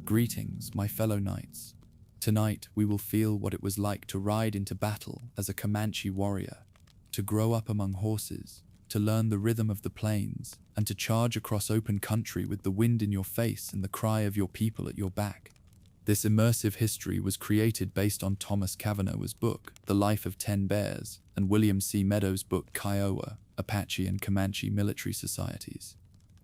Greetings, my fellow knights. Tonight we will feel what it was like to ride into battle as a Comanche warrior, to grow up among horses, to learn the rhythm of the plains, and to charge across open country with the wind in your face and the cry of your people at your back. This immersive history was created based on Thomas Cavanagh's book, The Life of 10 Bears, and William C. Meadows' book, Kiowa, Apache and Comanche Military Societies.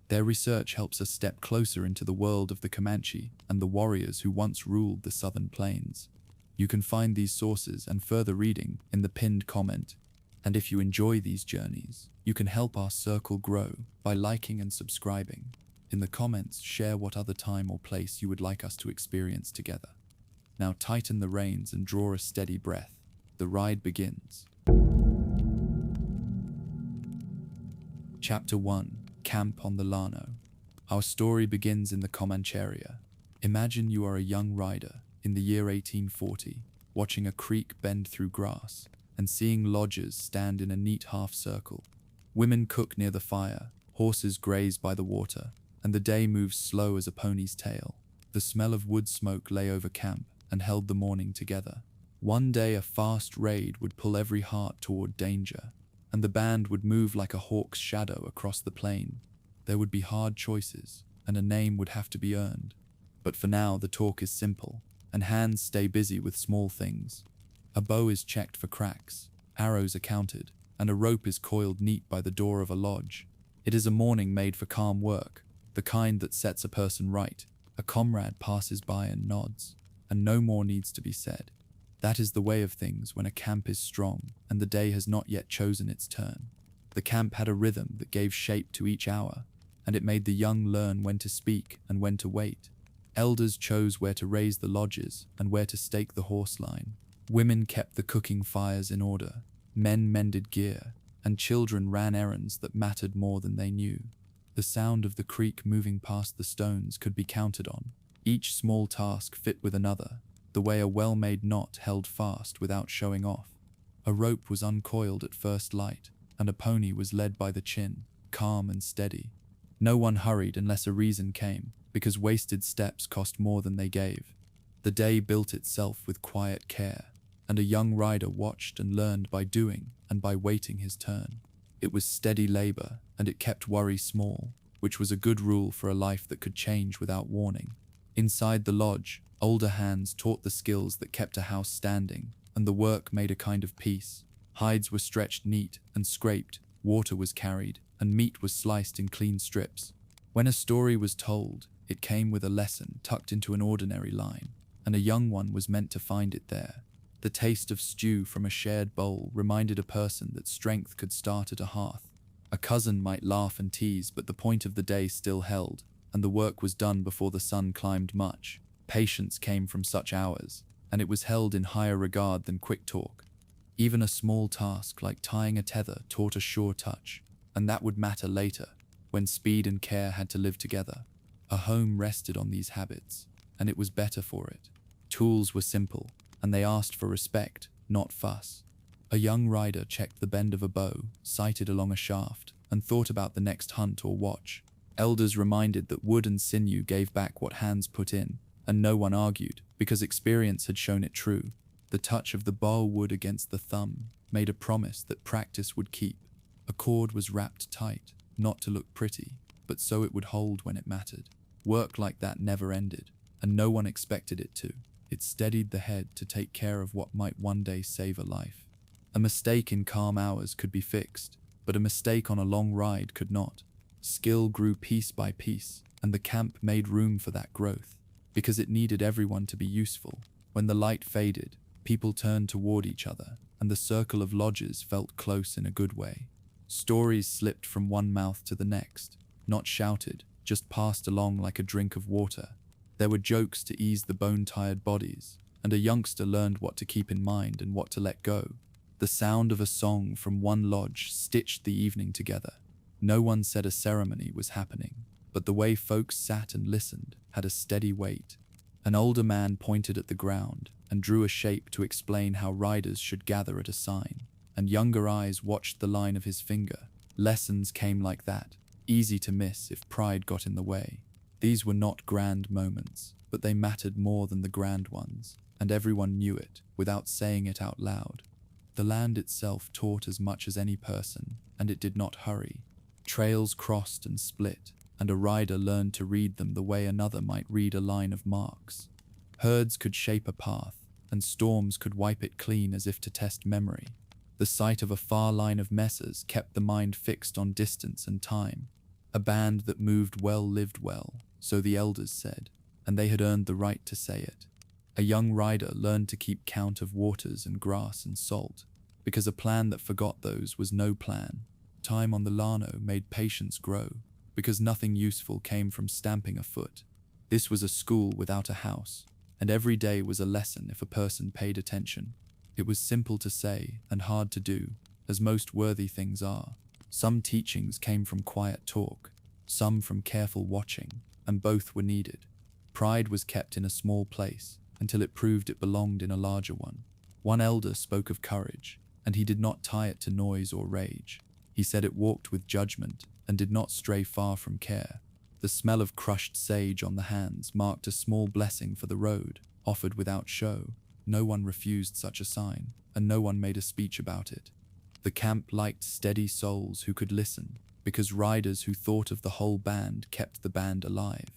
Their research helps us step closer into the world of the Comanche and the warriors who once ruled the southern plains. You can find these sources and further reading in the pinned comment. And if you enjoy these journeys, you can help our circle grow by liking and subscribing. In the comments, share what other time or place you would like us to experience together. Now tighten the reins and draw a steady breath. The ride begins. Chapter 1. Camp on the Llano. Our story begins in the Comancheria. Imagine you are a young rider in the year 1840, watching a creek bend through grass and seeing lodges stand in a neat half circle. Women cook near the fire, horses graze by the water, and the day moves slow as a pony's tail. The smell of wood smoke lay over camp and held the morning together. One day a fast raid would pull every heart toward danger, and the band would move like a hawk's shadow across the plain. There would be hard choices, and a name would have to be earned. But for now, the talk is simple, and hands stay busy with small things. A bow is checked for cracks, arrows are counted, and a rope is coiled neat by the door of a lodge. It is a morning made for calm work, the kind that sets a person right. A comrade passes by and nods, and no more needs to be said. That is the way of things when a camp is strong and the day has not yet chosen its turn. The camp had a rhythm that gave shape to each hour, and it made the young learn when to speak and when to wait. Elders chose where to raise the lodges and where to stake the horse line. Women kept the cooking fires in order, men mended gear, and children ran errands that mattered more than they knew. The sound of the creek moving past the stones could be counted on, each small task fit with another, the way a well-made knot held fast without showing off. A rope was uncoiled at first light, and a pony was led by the chin, calm and steady. No one hurried unless a reason came, because wasted steps cost more than they gave. The day built itself with quiet care, and a young rider watched and learned by doing and by waiting his turn. It was steady labor, and it kept worry small, which was a good rule for a life that could change without warning. Inside the lodge, older hands taught the skills that kept a house standing, and the work made a kind of peace. Hides were stretched neat and scraped, water was carried, and meat was sliced in clean strips. When a story was told, it came with a lesson tucked into an ordinary line, and a young one was meant to find it there. The taste of stew from a shared bowl reminded a person that strength could start at a hearth. A cousin might laugh and tease, but the point of the day still held, and the work was done before the sun climbed much. Patience came from such hours, and it was held in higher regard than quick talk. Even a small task like tying a tether taught a sure touch, and that would matter later, when speed and care had to live together. A home rested on these habits, and it was better for it. Tools were simple, and they asked for respect, not fuss. A young rider checked the bend of a bow, sighted along a shaft, and thought about the next hunt or watch. Elders reminded that wood and sinew gave back what hands put in, and no one argued, because experience had shown it true. The touch of the bow wood against the thumb made a promise that practice would keep. A cord was wrapped tight, not to look pretty, but so it would hold when it mattered. Work like that never ended, and no one expected it to. It steadied the head to take care of what might one day save a life. A mistake in calm hours could be fixed, but a mistake on a long ride could not. Skill grew piece by piece, and the camp made room for that growth, because it needed everyone to be useful. When the light faded, people turned toward each other, and the circle of lodges felt close in a good way. Stories slipped from one mouth to the next, not shouted, just passed along like a drink of water. There were jokes to ease the bone-tired bodies, and a youngster learned what to keep in mind and what to let go. The sound of a song from one lodge stitched the evening together. No one said a ceremony was happening, but the way folks sat and listened had a steady weight. An older man pointed at the ground and drew a shape to explain how riders should gather at a sign, and younger eyes watched the line of his finger. Lessons came like that, easy to miss if pride got in the way. These were not grand moments, but they mattered more than the grand ones, and everyone knew it without saying it out loud. The land itself taught as much as any person, and it did not hurry. Trails crossed and split, and a rider learned to read them the way another might read a line of marks. Herds could shape a path, and storms could wipe it clean as if to test memory. The sight of a far line of mesas kept the mind fixed on distance and time. A band that moved well lived well, so the elders said, and they had earned the right to say it. A young rider learned to keep count of waters and grass and salt, because a plan that forgot those was no plan. Time on the Llano made patience grow, because nothing useful came from stamping a foot. This was a school without a house, and every day was a lesson if a person paid attention. It was simple to say and hard to do, as most worthy things are. Some teachings came from quiet talk, some from careful watching, and both were needed. Pride was kept in a small place until it proved it belonged in a larger one. One elder spoke of courage, and he did not tie it to noise or rage. He said it walked with judgment and did not stray far from care. The smell of crushed sage on the hands marked a small blessing for the road, offered without show. No one refused such a sign, and no one made a speech about it. The camp liked steady souls who could listen, because riders who thought of the whole band kept the band alive.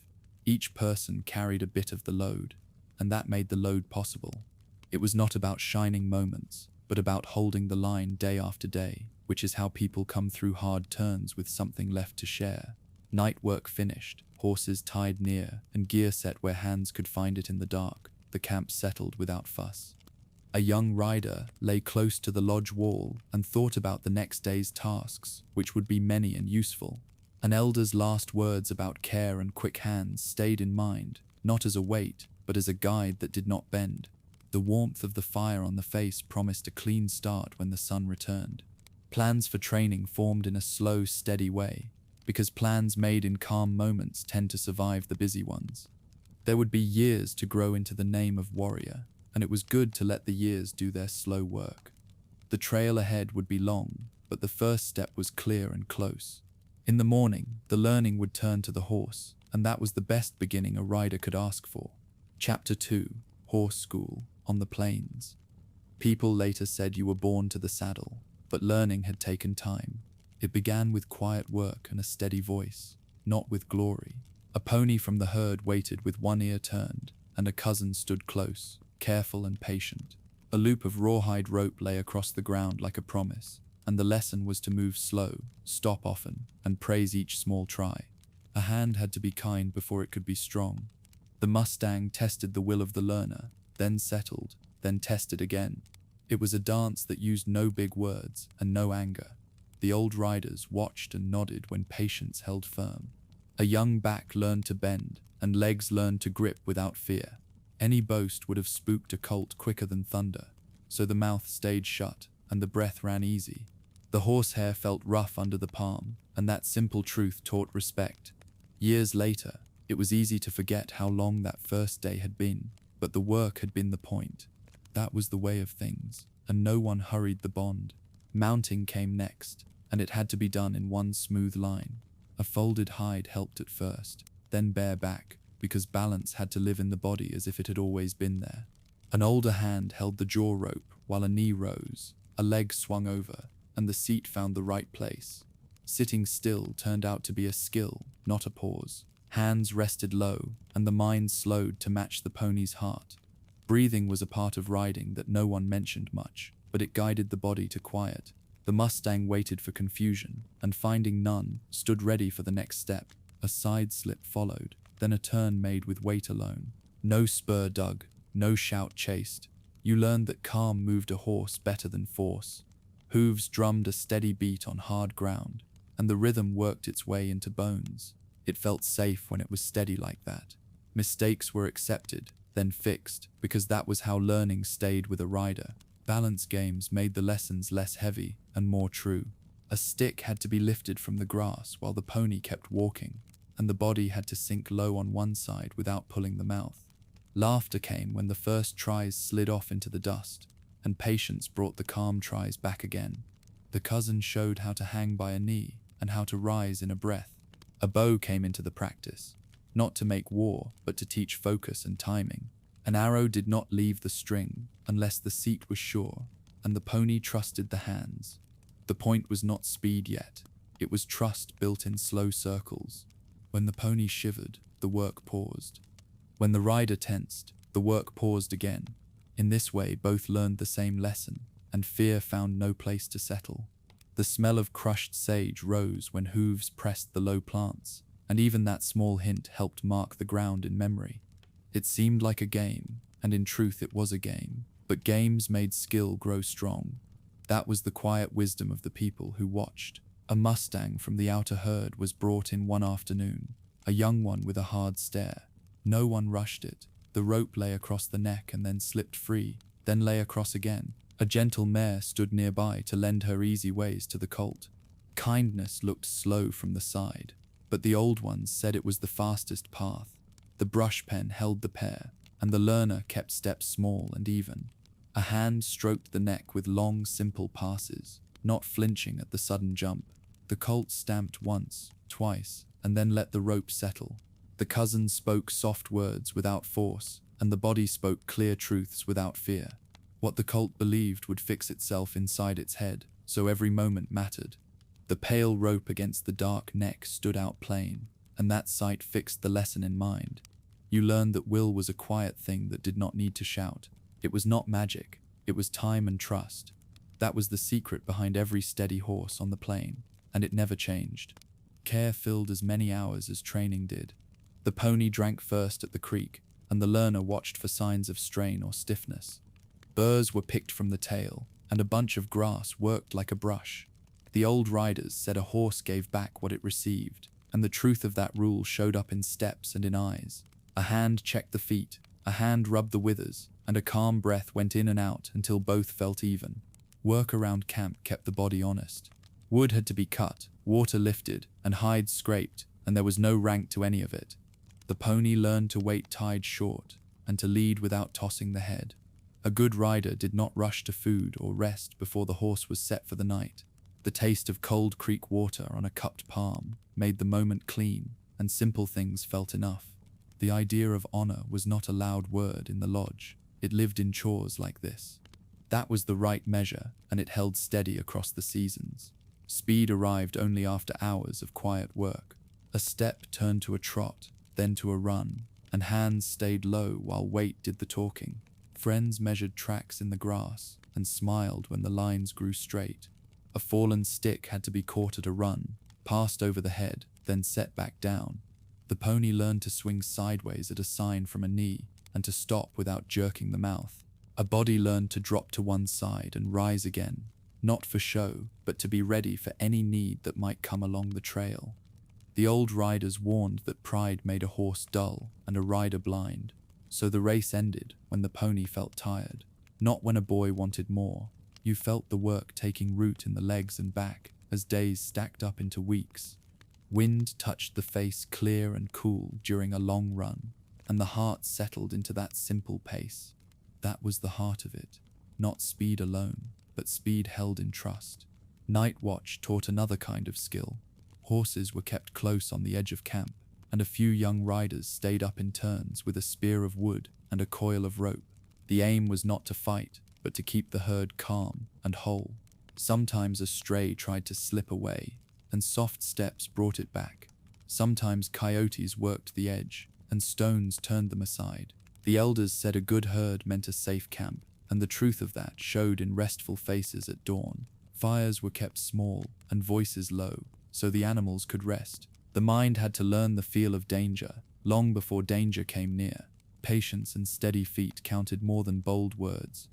Each person carried a bit of the load, and that made the load possible. It was not about shining moments, but about holding the line day after day, which is how people come through hard turns with something left to share. Night work finished, horses tied near, and gear set where hands could find it in the dark, the camp settled without fuss. A young rider lay close to the lodge wall and thought about the next day's tasks, which would be many and useful. An elder's last words about care and quick hands stayed in mind, not as a weight, but as a guide that did not bend. The warmth of the fire on the face promised a clean start when the sun returned. Plans for training formed in a slow, steady way, because plans made in calm moments tend to survive the busy ones. There would be years to grow into the name of warrior, and it was good to let the years do their slow work. The trail ahead would be long, but the first step was clear and close. In the morning, the learning would turn to the horse, and that was the best beginning a rider could ask for. Chapter 2, Horse School, on the Plains. People later said you were born to the saddle, but learning had taken time. It began with quiet work and a steady voice, not with glory. A pony from the herd waited with one ear turned, and a cousin stood close, careful and patient. A loop of rawhide rope lay across the ground like a promise, and the lesson was to move slow, stop often, and praise each small try. A hand had to be kind before it could be strong. The mustang tested the will of the learner, then settled, then tested again. It was a dance that used no big words and no anger. The old riders watched and nodded when patience held firm. A young back learned to bend, and legs learned to grip without fear. Any boast would have spooked a colt quicker than thunder, so the mouth stayed shut and the breath ran easy. The horsehair felt rough under the palm, and that simple truth taught respect. Years later, it was easy to forget how long that first day had been, but the work had been the point. That was the way of things, and no one hurried the bond. Mounting came next, and it had to be done in one smooth line. A folded hide helped at first, then bare back, because balance had to live in the body as if it had always been there. An older hand held the jaw rope while a knee rose, a leg swung over, and the seat found the right place. Sitting still turned out to be a skill, not a pause. Hands rested low, and the mind slowed to match the pony's heart. Breathing was a part of riding that no one mentioned much, but it guided the body to quiet. The mustang waited for confusion, and finding none, stood ready for the next step. A side slip followed, then a turn made with weight alone. No spur dug, no shout chased. You learned that calm moved a horse better than force. Hooves drummed a steady beat on hard ground, and the rhythm worked its way into bones. It felt safe when it was steady like that. Mistakes were accepted, then fixed, because that was how learning stayed with a rider. Balance games made the lessons less heavy and more true. A stick had to be lifted from the grass while the pony kept walking, and the body had to sink low on one side without pulling the mouth. Laughter came when the first tries slid off into the dust, and patience brought the calm tries back again. The cousin showed how to hang by a knee and how to rise in a breath. A bow came into the practice. not to make war, but to teach focus and timing. An arrow did not leave the string unless the seat was sure, and the pony trusted the hands. The point was not speed yet, it was trust built in slow circles. When the pony shivered, the work paused. When the rider tensed, the work paused again. In this way, both learned the same lesson, and fear found no place to settle. The smell of crushed sage rose when hooves pressed the low plants, and even that small hint helped mark the ground in memory. It seemed like a game, and in truth it was a game, but games made skill grow strong. That was the quiet wisdom of the people who watched. A mustang from the outer herd was brought in one afternoon, a young one with a hard stare. No one rushed it. The rope lay across the neck and then slipped free, then lay across again. A gentle mare stood nearby to lend her easy ways to the colt. Kindness looked slow from the side, but the old ones said it was the fastest path. The brush pen held the pair, and the learner kept steps small and even. A hand stroked the neck with long, simple passes, not flinching at the sudden jump. The colt stamped once, twice, and then let the rope settle. The cousin spoke soft words without force, and the body spoke clear truths without fear. What the colt believed would fix itself inside its head, so every moment mattered. The pale rope against the dark neck stood out plain, and that sight fixed the lesson in mind. You learned that will was a quiet thing that did not need to shout. It was not magic, it was time and trust. That was the secret behind every steady horse on the plain, and it never changed. Care filled as many hours as training did. The pony drank first at the creek, and the learner watched for signs of strain or stiffness. Burrs were picked from the tail, and a bunch of grass worked like a brush. The old riders said a horse gave back what it received, and the truth of that rule showed up in steps and in eyes. A hand checked the feet, a hand rubbed the withers, and a calm breath went in and out until both felt even. Work around camp kept the body honest. Wood had to be cut, water lifted, and hides scraped, and there was no rank to any of it. The pony learned to wait tied short, and to lead without tossing the head. A good rider did not rush to food or rest before the horse was set for the night. The taste of cold creek water on a cupped palm made the moment clean, and simple things felt enough. The idea of honor was not a loud word in the lodge. It lived in chores like this. That was the right measure, and it held steady across the seasons. Speed arrived only after hours of quiet work. A step turned to a trot, then to a run, and hands stayed low while weight did the talking. Friends measured tracks in the grass and smiled when the lines grew straight. A fallen stick had to be caught at a run, passed over the head, then set back down. The pony learned to swing sideways at a sign from a knee and to stop without jerking the mouth. A body learned to drop to one side and rise again, not for show, but to be ready for any need that might come along the trail. The old riders warned that pride made a horse dull and a rider blind, so the race ended when the pony felt tired, not when a boy wanted more. You felt the work taking root in the legs and back as days stacked up into weeks. Wind touched the face clear and cool during a long run, and the heart settled into that simple pace. That was the heart of it, not speed alone, but speed held in trust. Night watch taught another kind of skill. Horses were kept close on the edge of camp, and a few young riders stayed up in turns with a spear of wood and a coil of rope. The aim was not to fight, but to keep the herd calm and whole. Sometimes a stray tried to slip away, and soft steps brought it back. Sometimes coyotes worked the edge, and stones turned them aside. The elders said a good herd meant a safe camp, and the truth of that showed in restful faces at dawn. Fires were kept small and voices low, so the animals could rest. The mind had to learn the feel of danger, long before danger came near. Patience and steady feet counted more than bold words.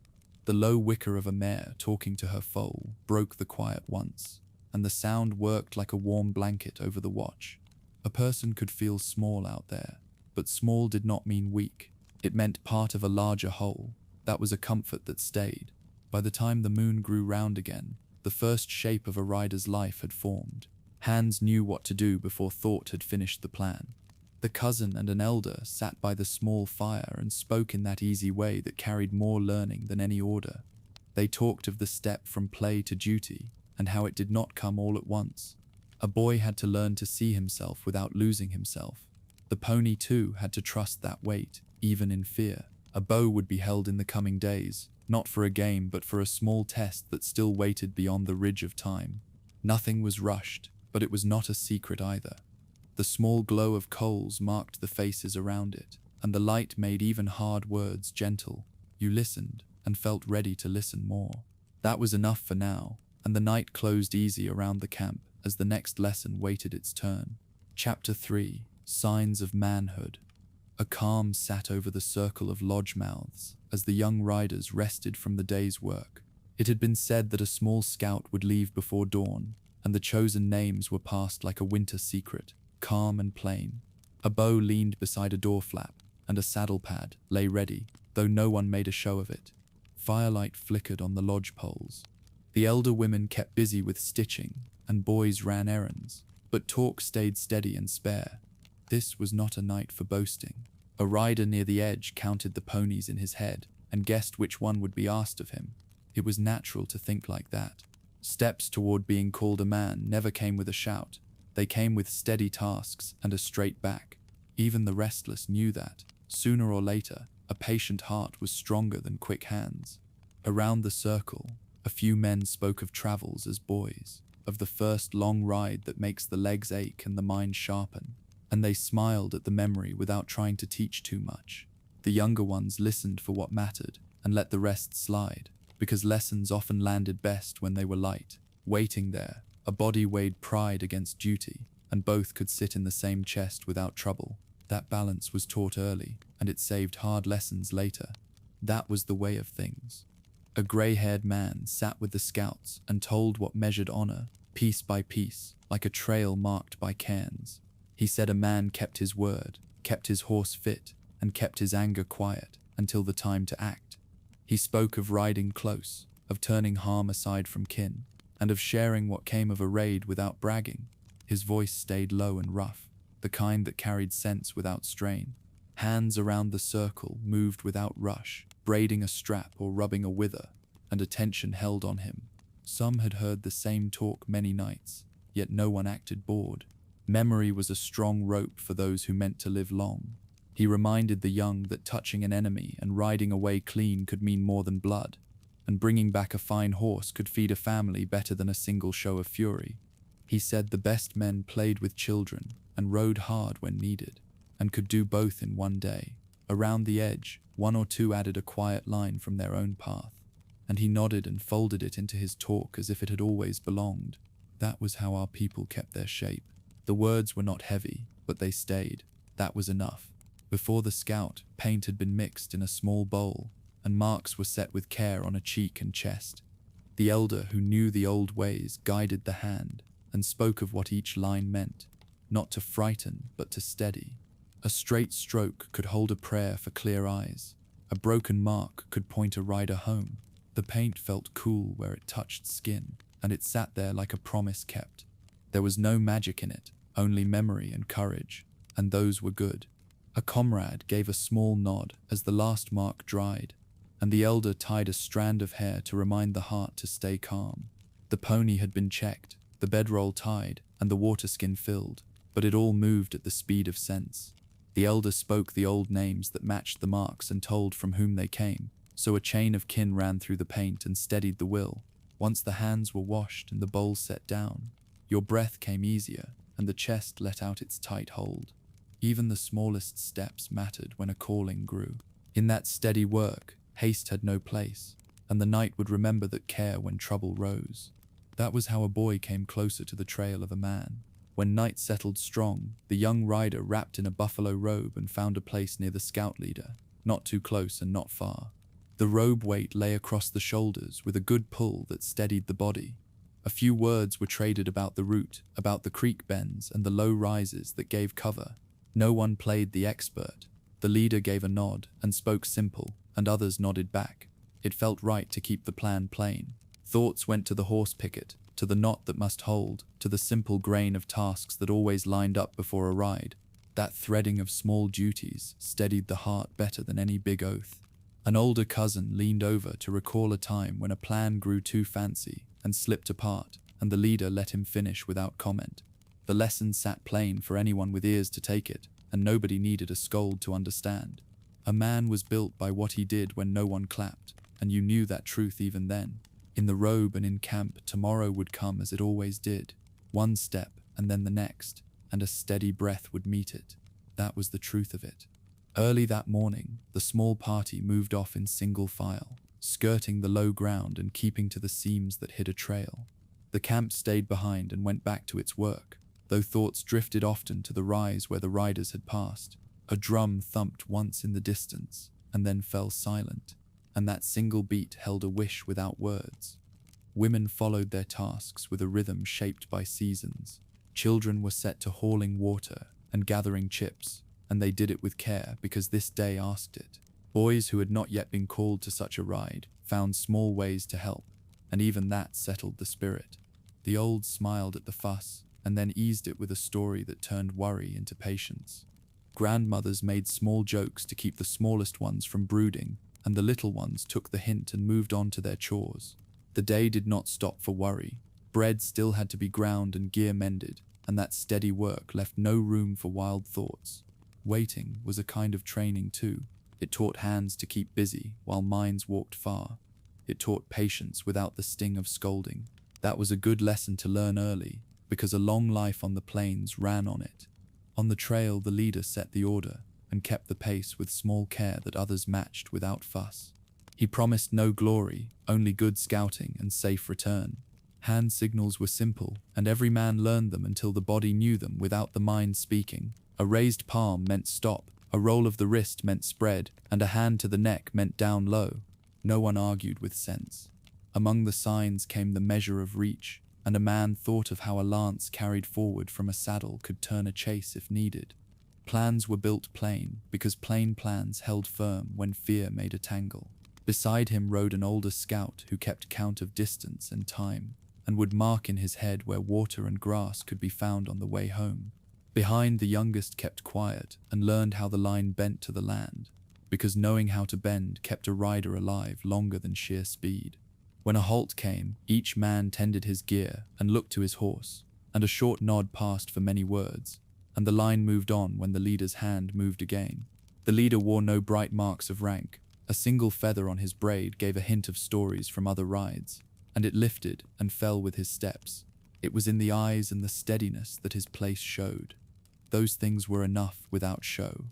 The low whicker of a mare talking to her foal broke the quiet once, and the sound worked like a warm blanket over the watch. A person could feel small out there, but small did not mean weak. It meant part of a larger whole. That was a comfort that stayed. By the time the moon grew round again, the first shape of a rider's life had formed. Hands knew what to do before thought had finished the plan. The cousin and an elder sat by the small fire and spoke in that easy way that carried more learning than any order. They talked of the step from play to duty, and how it did not come all at once. A boy had to learn to see himself without losing himself. The The pony too had to trust that weight, even in fear. A bow would be held in the coming days, not for a game but for a small test that still waited beyond the ridge of time. Nothing was rushed, but it was not a secret either. The small glow of coals marked the faces around it, and the light made even hard words gentle. You listened, and felt ready to listen more. That was enough for now, and the night closed easy around the camp as the next lesson waited its turn. Chapter 3: Signs of Manhood. A calm sat over the circle of lodge mouths as the young riders rested from the day's work. It had been said that a small scout would leave before dawn, and the chosen names were passed like a winter secret, calm and plain. A bow leaned beside a door flap, and a saddle pad lay ready, though no one made a show of it. Firelight flickered on the lodge poles. The elder women kept busy with stitching, and boys ran errands, but talk stayed steady and spare. This was not a night for boasting. A rider near the edge counted the ponies in his head and guessed which one would be asked of him. It was natural to think like that. Steps toward being called a man never came with a shout. They came with steady tasks and a straight back. Even the restless knew that, sooner or later, a patient heart was stronger than quick hands. Around the circle, a few men spoke of travels as boys, of the first long ride that makes the legs ache and the mind sharpen, and they smiled at the memory without trying to teach too much. The younger ones listened for what mattered and let the rest slide, because lessons often landed best when they were light. Waiting there, a body weighed pride against duty, and both could sit in the same chest without trouble. That balance was taught early, and it saved hard lessons later. That was the way of things. A gray-haired man sat with the scouts and told what measured honor, piece by piece, like a trail marked by cairns. He said a man kept his word, kept his horse fit, and kept his anger quiet until the time to act. He spoke of riding close, of turning harm aside from kin, and of sharing what came of a raid without bragging. His voice stayed low and rough, the kind that carried sense without strain. Hands around the circle moved without rush, braiding a strap or rubbing a wither, and attention held on him. Some had heard the same talk many nights, yet no one acted bored. Memory was a strong rope for those who meant to live long. He reminded the young that touching an enemy and riding away clean could mean more than blood, and bringing back a fine horse could feed a family better than a single show of fury. He said the best men played with children and rode hard when needed, and could do both in one day. Around the edge, one or two added a quiet line from their own path, and he nodded and folded it into his talk as if it had always belonged. That was how our people kept their shape. The words were not heavy, but they stayed. That was enough. Before the scout, paint had been mixed in a small bowl, and marks were set with care on a cheek and chest. The elder, who knew the old ways, guided the hand, and spoke of what each line meant, not to frighten, but to steady. A straight stroke could hold a prayer for clear eyes. A broken mark could point a rider home. The paint felt cool where it touched skin, and it sat there like a promise kept. There was no magic in it, only memory and courage, and those were good. A comrade gave a small nod as the last mark dried, and the elder tied a strand of hair to remind the heart to stay calm. The pony had been checked, the bedroll tied, and the waterskin filled, but it all moved at the speed of sense. The elder spoke the old names that matched the marks and told from whom they came, so a chain of kin ran through the paint and steadied the will. Once the hands were washed and the bowl set down, your breath came easier, and the chest let out its tight hold. Even the smallest steps mattered when a calling grew. In that steady work, haste had no place, and the night would remember that care when trouble rose. That was how a boy came closer to the trail of a man. When night settled strong, the young rider wrapped in a buffalo robe and found a place near the scout leader, not too close and not far. The robe weight lay across the shoulders with a good pull that steadied the body. A few words were traded about the route, about the creek bends and the low rises that gave cover. No one played the expert. The leader gave a nod and spoke simple, and others nodded back. It felt right to keep the plan plain. Thoughts went to the horse picket, to the knot that must hold, to the simple grain of tasks that always lined up before a ride. That threading of small duties steadied the heart better than any big oath. An older cousin leaned over to recall a time when a plan grew too fancy and slipped apart, and the leader let him finish without comment. The lesson sat plain for anyone with ears to take it, and nobody needed a scold to understand. A man was built by what he did when no one clapped, and you knew that truth even then. In the robe and in camp, tomorrow would come as it always did. One step, and then the next, and a steady breath would meet it. That was the truth of it. Early that morning, the small party moved off in single file, skirting the low ground and keeping to the seams that hid a trail. The camp stayed behind and went back to its work, though thoughts drifted often to the rise where the riders had passed. A drum thumped once in the distance, and then fell silent, and that single beat held a wish without words. Women followed their tasks with a rhythm shaped by seasons. Children were set to hauling water and gathering chips, and they did it with care because this day asked it. Boys who had not yet been called to such a ride found small ways to help, and even that settled the spirit. The old smiled at the fuss, and then eased it with a story that turned worry into patience. Grandmothers made small jokes to keep the smallest ones from brooding, and the little ones took the hint and moved on to their chores. The day did not stop for worry. Bread still had to be ground and gear mended, and that steady work left no room for wild thoughts. Waiting was a kind of training too. It taught hands to keep busy while minds walked far. It taught patience without the sting of scolding. That was a good lesson to learn early, because a long life on the plains ran on it. On the trail, the leader set the order and kept the pace with small care that others matched without fuss. He promised no glory, only good scouting and safe return. Hand signals were simple, and every man learned them until the body knew them without the mind speaking. A raised palm meant stop, a roll of the wrist meant spread, and a hand to the neck meant down low. No one argued with sense. Among the signs came the measure of reach, and a man thought of how a lance carried forward from a saddle could turn a chase if needed. Plans were built plain, because plain plans held firm when fear made a tangle. Beside him rode an older scout who kept count of distance and time, and would mark in his head where water and grass could be found on the way home. Behind, the youngest kept quiet and learned how the line bent to the land, because knowing how to bend kept a rider alive longer than sheer speed. When a halt came, each man tended his gear and looked to his horse, and a short nod passed for many words, and the line moved on when the leader's hand moved again. The leader wore no bright marks of rank. A single feather on his braid gave a hint of stories from other rides, and it lifted and fell with his steps. It was in the eyes and the steadiness that his place showed. Those things were enough without show.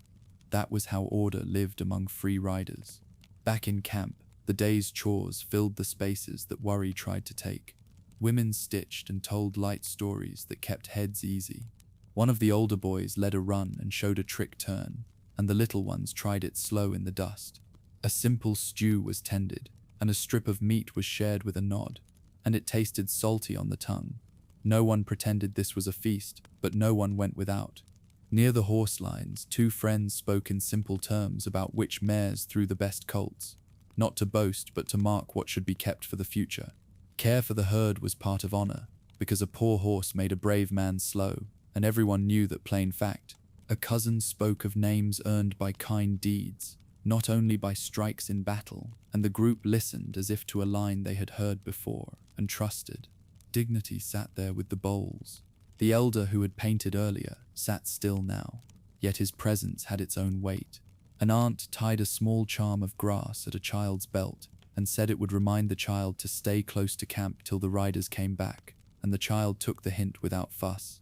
That was how order lived among free riders. Back in camp, the day's chores filled the spaces that worry tried to take. Women stitched and told light stories that kept heads easy. One of the older boys led a run and showed a trick turn, and the little ones tried it slow in the dust. A simple stew was tended, and a strip of meat was shared with a nod, and it tasted salty on the tongue. No one pretended this was a feast, but no one went without. Near the horse lines, two friends spoke in simple terms about which mares threw the best colts, not to boast but to mark what should be kept for the future. Care for the herd was part of honor, because a poor horse made a brave man slow, and everyone knew that plain fact. A cousin spoke of names earned by kind deeds, not only by strikes in battle, and the group listened as if to a line they had heard before and trusted. Dignity sat there with the bowls. The elder who had painted earlier sat still now, yet his presence had its own weight. An aunt tied a small charm of grass at a child's belt and said it would remind the child to stay close to camp till the riders came back, and the child took the hint without fuss.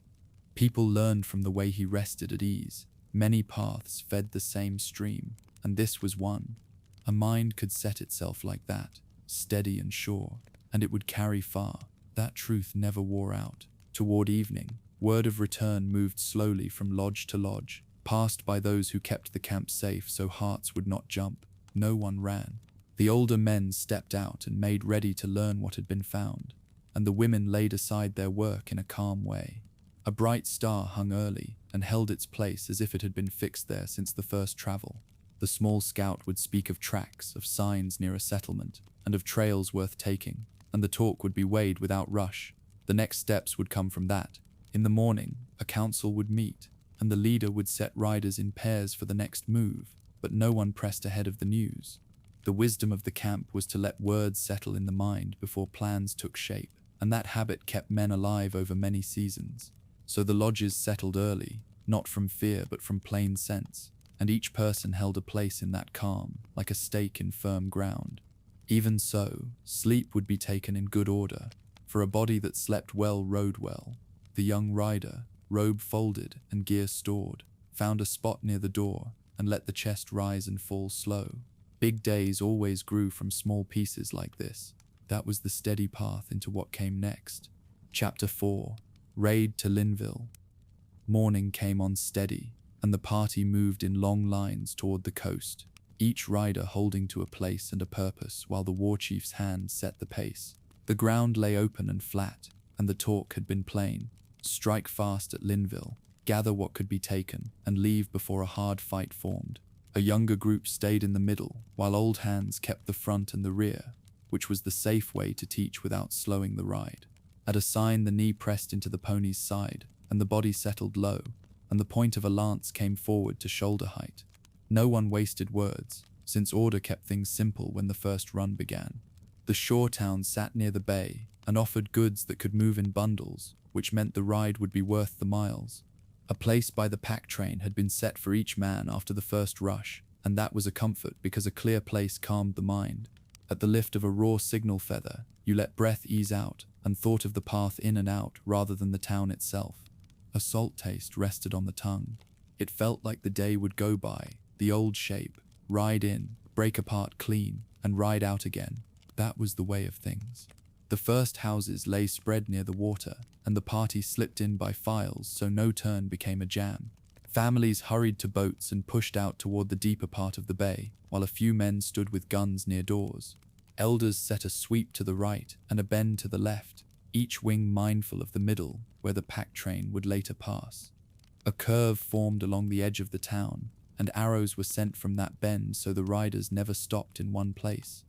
People learned from the way he rested at ease. Many paths fed the same stream, and this was one. A mind could set itself like that, steady and sure, and it would carry far. That truth never wore out. Toward evening, word of return moved slowly from lodge to lodge, passed by those who kept the camp safe so hearts would not jump. No one ran. The older men stepped out and made ready to learn what had been found, and the women laid aside their work in a calm way. A bright star hung early and held its place as if it had been fixed there since the first travel. The small scout would speak of tracks, of signs near a settlement, and of trails worth taking, and the talk would be weighed without rush. The next steps would come from that. In the morning, a council would meet, and the leader would set riders in pairs for the next move, but no one pressed ahead of the news. The wisdom of the camp was to let words settle in the mind before plans took shape, and that habit kept men alive over many seasons. So the lodges settled early, not from fear but from plain sense, and each person held a place in that calm, like a stake in firm ground. Even so, sleep would be taken in good order, for a body that slept well rode well. The young rider, robe folded and gear stored, found a spot near the door and let the chest rise and fall slow. Big days always grew from small pieces like this. That was the steady path into what came next. Chapter 4. Raid to Linville. Morning came on steady, and the party moved in long lines toward the coast, each rider holding to a place and a purpose while the war chief's hand set the pace. The ground lay open and flat, and the talk had been plain. Strike fast at Linville, gather what could be taken, and leave before a hard fight formed. A younger group stayed in the middle, while old hands kept the front and the rear, which was the safe way to teach without slowing the ride. At a sign, the knee pressed into the pony's side, and the body settled low, and the point of a lance came forward to shoulder height. No one wasted words, since order kept things simple when the first run began. The shore town sat near the bay, and offered goods that could move in bundles, which meant the ride would be worth the miles. A place by the pack train had been set for each man after the first rush, and that was a comfort because a clear place calmed the mind. At the lift of a raw signal feather, you let breath ease out and thought of the path in and out rather than the town itself. A salt taste rested on the tongue. It felt like the day would go by, the old shape, ride in, break apart clean, and ride out again. That was the way of things. The first houses lay spread near the water, and the party slipped in by files so no turn became a jam. Families hurried to boats and pushed out toward the deeper part of the bay, while a few men stood with guns near doors. Elders set a sweep to the right and a bend to the left, each wing mindful of the middle, where the pack train would later pass. A curve formed along the edge of the town, and arrows were sent from that bend so the riders never stopped in one place.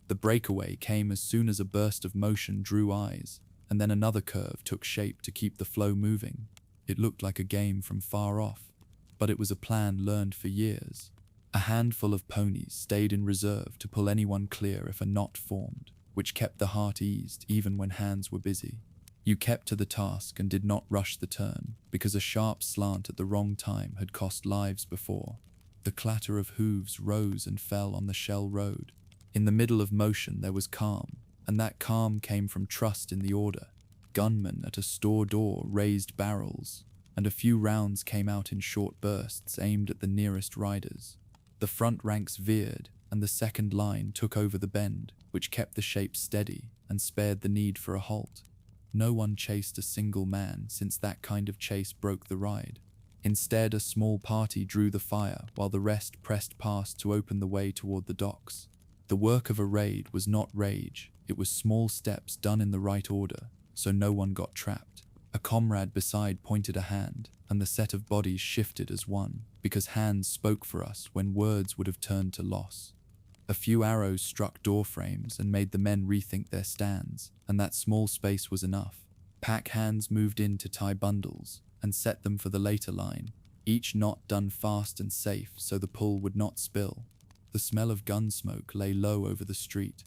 The breakaway came as soon as a burst of motion drew eyes, and then another curve took shape to keep the flow moving. It looked like a game from far off, but it was a plan learned for years. A handful of ponies stayed in reserve to pull anyone clear if a knot formed, which kept the heart eased even when hands were busy. You kept to the task and did not rush the turn, because a sharp slant at the wrong time had cost lives before. The clatter of hooves rose and fell on the shell road. In the middle of motion there was calm, and that calm came from trust in the order. Gunmen at a store door raised barrels, and a few rounds came out in short bursts aimed at the nearest riders. The front ranks veered, and the second line took over the bend, which kept the shape steady and spared the need for a halt. No one chased a single man, since that kind of chase broke the ride. Instead, a small party drew the fire while the rest pressed past to open the way toward the docks. The work of a raid was not rage, it was small steps done in the right order, so no one got trapped. A comrade beside pointed a hand, and the set of bodies shifted as one, because hands spoke for us when words would have turned to loss. A few arrows struck door frames and made the men rethink their stands, and that small space was enough. Pack hands moved in to tie bundles, and set them for the later line, each knot done fast and safe so the pull would not spill. The smell of gun smoke lay low over the street.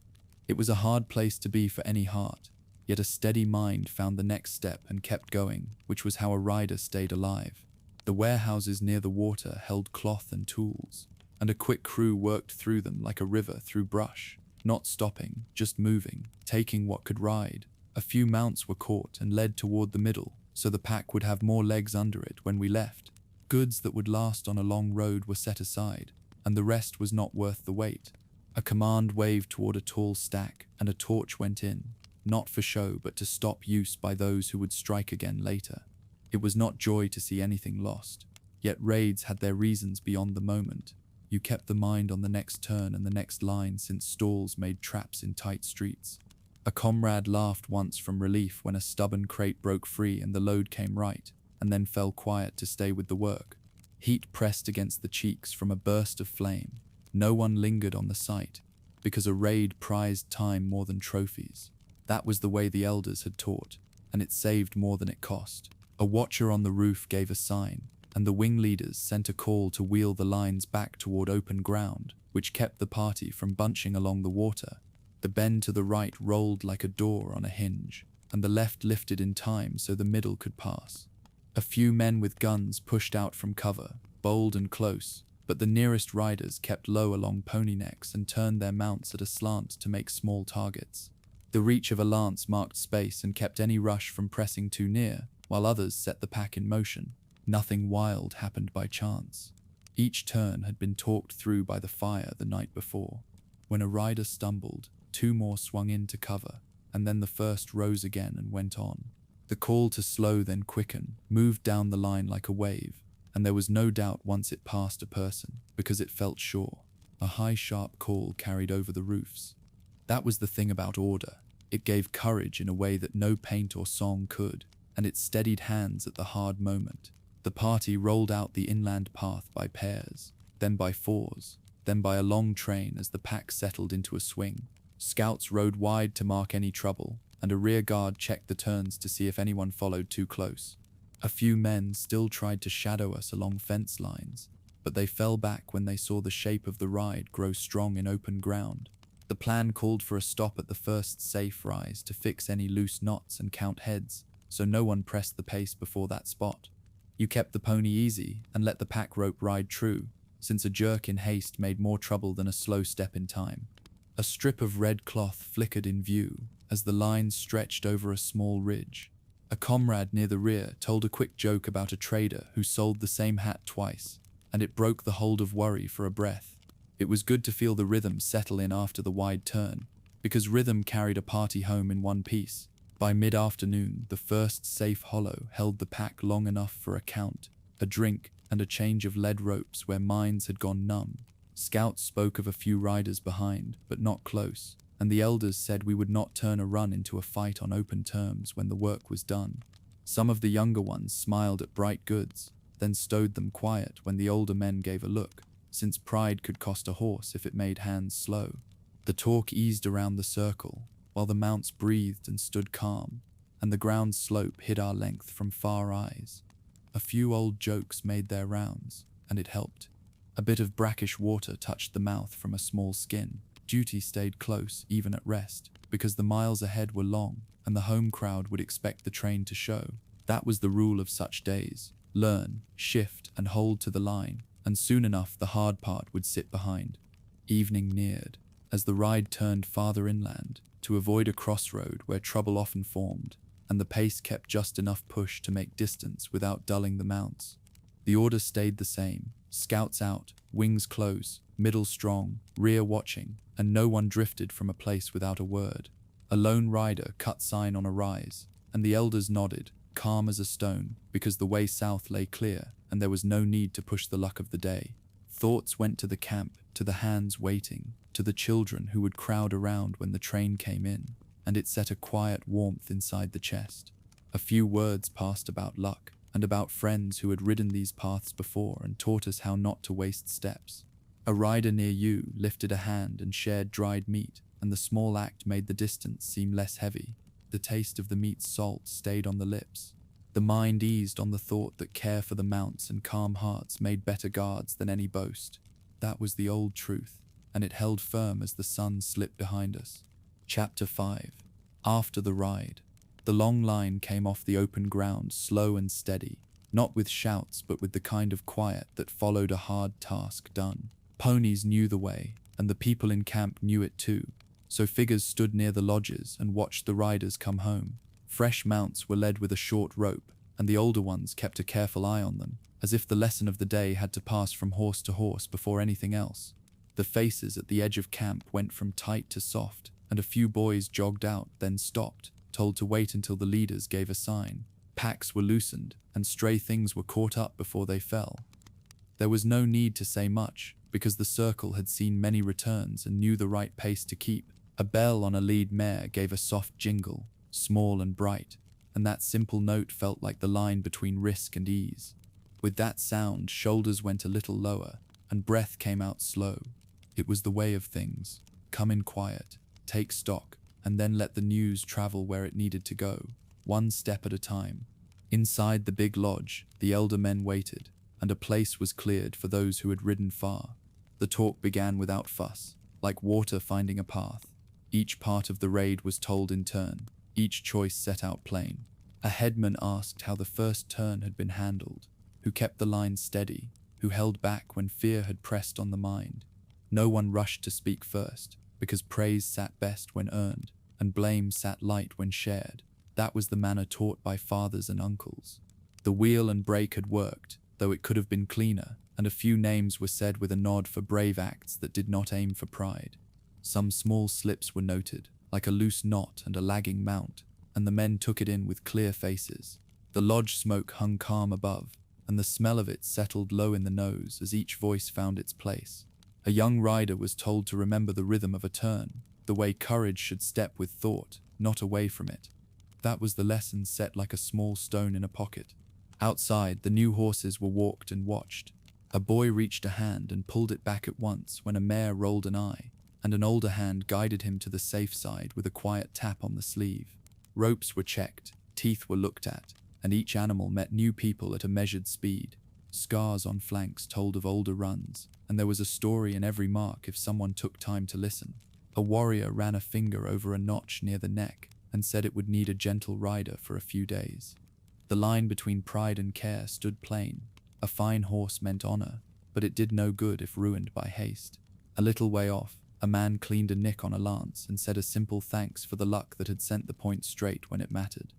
It was a hard place to be for any heart, yet a steady mind found the next step and kept going, which was how a rider stayed alive. The warehouses near the water held cloth and tools, and a quick crew worked through them like a river through brush, not stopping, just moving, taking what could ride. A few mounts were caught and led toward the middle, so the pack would have more legs under it when we left. Goods that would last on a long road were set aside, and the rest was not worth the wait. A command waved toward a tall stack, and a torch went in, not for show but to stop use by those who would strike again later. It was not joy to see anything lost, yet raids had their reasons beyond the moment. You kept the mind on the next turn and the next line, since stalls made traps in tight streets. A comrade laughed once from relief when a stubborn crate broke free and the load came right, and then fell quiet to stay with the work. Heat pressed against the cheeks from a burst of flame. No one lingered on the site, because a raid prized time more than trophies. That was the way the elders had taught, and it saved more than it cost. A watcher on the roof gave a sign, and the wing leaders sent a call to wheel the lines back toward open ground, which kept the party from bunching along the water. The bend to the right rolled like a door on a hinge, and the left lifted in time so the middle could pass. A few men with guns pushed out from cover, bold and close, but the nearest riders kept low along pony necks and turned their mounts at a slant to make small targets. The reach of a lance marked space and kept any rush from pressing too near, while others set the pack in motion. Nothing wild happened by chance. Each turn had been talked through by the fire the night before. When a rider stumbled, two more swung in to cover, and then the first rose again and went on. The call to slow then quicken moved down the line like a wave, and there was no doubt once it passed a person, because it felt sure. A high, sharp call carried over the roofs. That was the thing about order. It gave courage in a way that no paint or song could, and it steadied hands at the hard moment. The party rolled out the inland path by pairs, then by fours, then by a long train as the pack settled into a swing. Scouts rode wide to mark any trouble, and a rear guard checked the turns to see if anyone followed too close. A few men still tried to shadow us along fence lines, but they fell back when they saw the shape of the ride grow strong in open ground. The plan called for a stop at the first safe rise to fix any loose knots and count heads, so no one pressed the pace before that spot. You kept the pony easy and let the pack rope ride true, since a jerk in haste made more trouble than a slow step in time. A strip of red cloth flickered in view as the line stretched over a small ridge. A comrade near the rear told a quick joke about a trader who sold the same hat twice, and it broke the hold of worry for a breath. It was good to feel the rhythm settle in after the wide turn, because rhythm carried a party home in one piece. By mid-afternoon, the first safe hollow held the pack long enough for a count, a drink, and a change of lead ropes where minds had gone numb. Scouts spoke of a few riders behind, but not close, and the elders said we would not turn a run into a fight on open terms when the work was done. Some of the younger ones smiled at bright goods, then stowed them quiet when the older men gave a look, since pride could cost a horse if it made hands slow. The talk eased around the circle, while the mounts breathed and stood calm, and the ground slope hid our length from far eyes. A few old jokes made their rounds, and it helped. A bit of brackish water touched the mouth from a small skin. Duty stayed close, even at rest, because the miles ahead were long, and the home crowd would expect the train to show. That was the rule of such days. Learn, shift, and hold to the line, and soon enough the hard part would sit behind. Evening neared, as the ride turned farther inland, to avoid a crossroad where trouble often formed, and the pace kept just enough push to make distance without dulling the mounts. The order stayed the same: scouts out, wings close, middle strong, rear watching, and no one drifted from a place without a word. A lone rider cut sign on a rise, and the elders nodded, calm as a stone, because the way south lay clear, and there was no need to push the luck of the day. Thoughts went to the camp, to the hands waiting, to the children who would crowd around when the train came in, and it set a quiet warmth inside the chest. A few words passed about luck, and about friends who had ridden these paths before and taught us how not to waste steps. A rider near you lifted a hand and shared dried meat, and the small act made the distance seem less heavy. The taste of the meat's salt stayed on the lips. The mind eased on the thought that care for the mounts and calm hearts made better guards than any boast. That was the old truth, and it held firm as the sun slipped behind us. Chapter 5. After the ride. The long line came off the open ground slow and steady, not with shouts but with the kind of quiet that followed a hard task done. Ponies knew the way, and the people in camp knew it too, so figures stood near the lodges and watched the riders come home. Fresh mounts were led with a short rope, and the older ones kept a careful eye on them, as if the lesson of the day had to pass from horse to horse before anything else. The faces at the edge of camp went from tight to soft, and a few boys jogged out, then stopped, told to wait until the leaders gave a sign. Packs were loosened, and stray things were caught up before they fell. There was no need to say much, because the circle had seen many returns and knew the right pace to keep. A bell on a lead mare gave a soft jingle, small and bright, and that simple note felt like the line between risk and ease. With that sound, shoulders went a little lower, and breath came out slow. It was the way of things. Come in quiet, take stock, and then let the news travel where it needed to go, one step at a time. Inside the big lodge, the elder men waited, and a place was cleared for those who had ridden far. The talk began without fuss, like water finding a path. Each part of the raid was told in turn, each choice set out plain. A headman asked how the first turn had been handled, who kept the line steady, who held back when fear had pressed on the mind. No one rushed to speak first, because praise sat best when earned, and blame sat light when shared. That was the manner taught by fathers and uncles. The wheel and brake had worked, though it could have been cleaner, and a few names were said with a nod for brave acts that did not aim for pride. Some small slips were noted, like a loose knot and a lagging mount, and the men took it in with clear faces. The lodge smoke hung calm above, and the smell of it settled low in the nose as each voice found its place. A young rider was told to remember the rhythm of a turn, the way courage should step with thought, not away from it. That was the lesson set like a small stone in a pocket. Outside, the new horses were walked and watched. A boy reached a hand and pulled it back at once when a mare rolled an eye, and an older hand guided him to the safe side with a quiet tap on the sleeve. Ropes were checked, teeth were looked at, and each animal met new people at a measured speed. Scars on flanks told of older runs, and there was a story in every mark if someone took time to listen. A warrior ran a finger over a notch near the neck and said it would need a gentle rider for a few days. The line between pride and care stood plain. A fine horse meant honor, but it did no good if ruined by haste. A little way off, a man cleaned a nick on a lance and said a simple thanks for the luck that had sent the point straight when it mattered.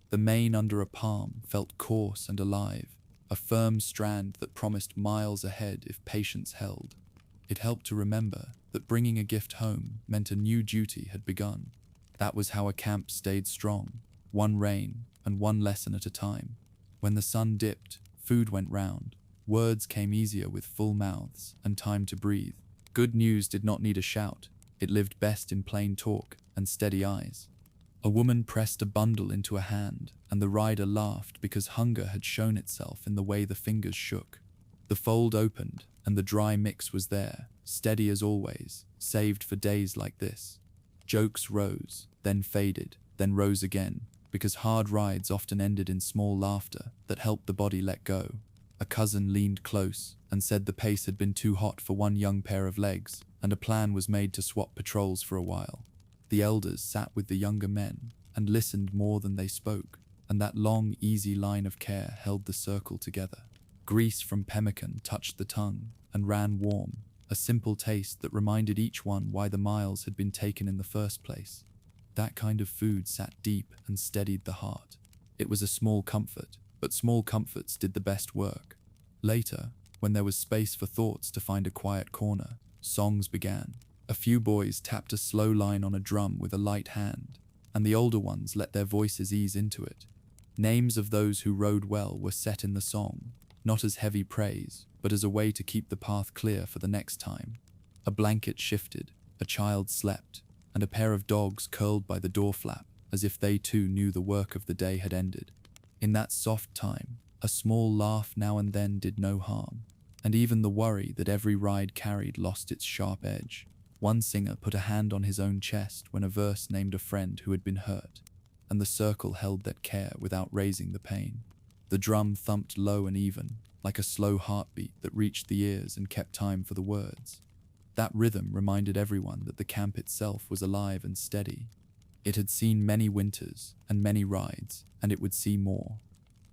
The mane under a palm felt coarse and alive, a firm strand that promised miles ahead if patience held. It helped to remember that bringing a gift home meant a new duty had begun. That was how a camp stayed strong, one rein and one lesson at a time. When the sun dipped, food went round. Words came easier with full mouths and time to breathe. Good news did not need a shout. It lived best in plain talk and steady eyes. A woman pressed a bundle into a hand, and the rider laughed because hunger had shown itself in the way the fingers shook. The fold opened, and the dry mix was there, steady as always, saved for days like this. Jokes rose, then faded, then rose again, because hard rides often ended in small laughter that helped the body let go. A cousin leaned close and said the pace had been too hot for one young pair of legs, and a plan was made to swap patrols for a while. The elders sat with the younger men and listened more than they spoke, and that long, easy line of care held the circle together. Grease from pemmican touched the tongue and ran warm, a simple taste that reminded each one why the miles had been taken in the first place. That kind of food sat deep and steadied the heart. It was a small comfort, but small comforts did the best work. Later, when there was space for thoughts to find a quiet corner, songs began. A few boys tapped a slow line on a drum with a light hand, and the older ones let their voices ease into it. Names of those who rode well were set in the song, not as heavy praise, but as a way to keep the path clear for the next time. A blanket shifted, a child slept, and a pair of dogs curled by the door flap, as if they too knew the work of the day had ended. In that soft time, a small laugh now and then did no harm, and even the worry that every ride carried lost its sharp edge. One singer put a hand on his own chest when a verse named a friend who had been hurt, and the circle held that care without raising the pain. The drum thumped low and even, like a slow heartbeat that reached the ears and kept time for the words. That rhythm reminded everyone that the camp itself was alive and steady. It had seen many winters and many rides, and it would see more.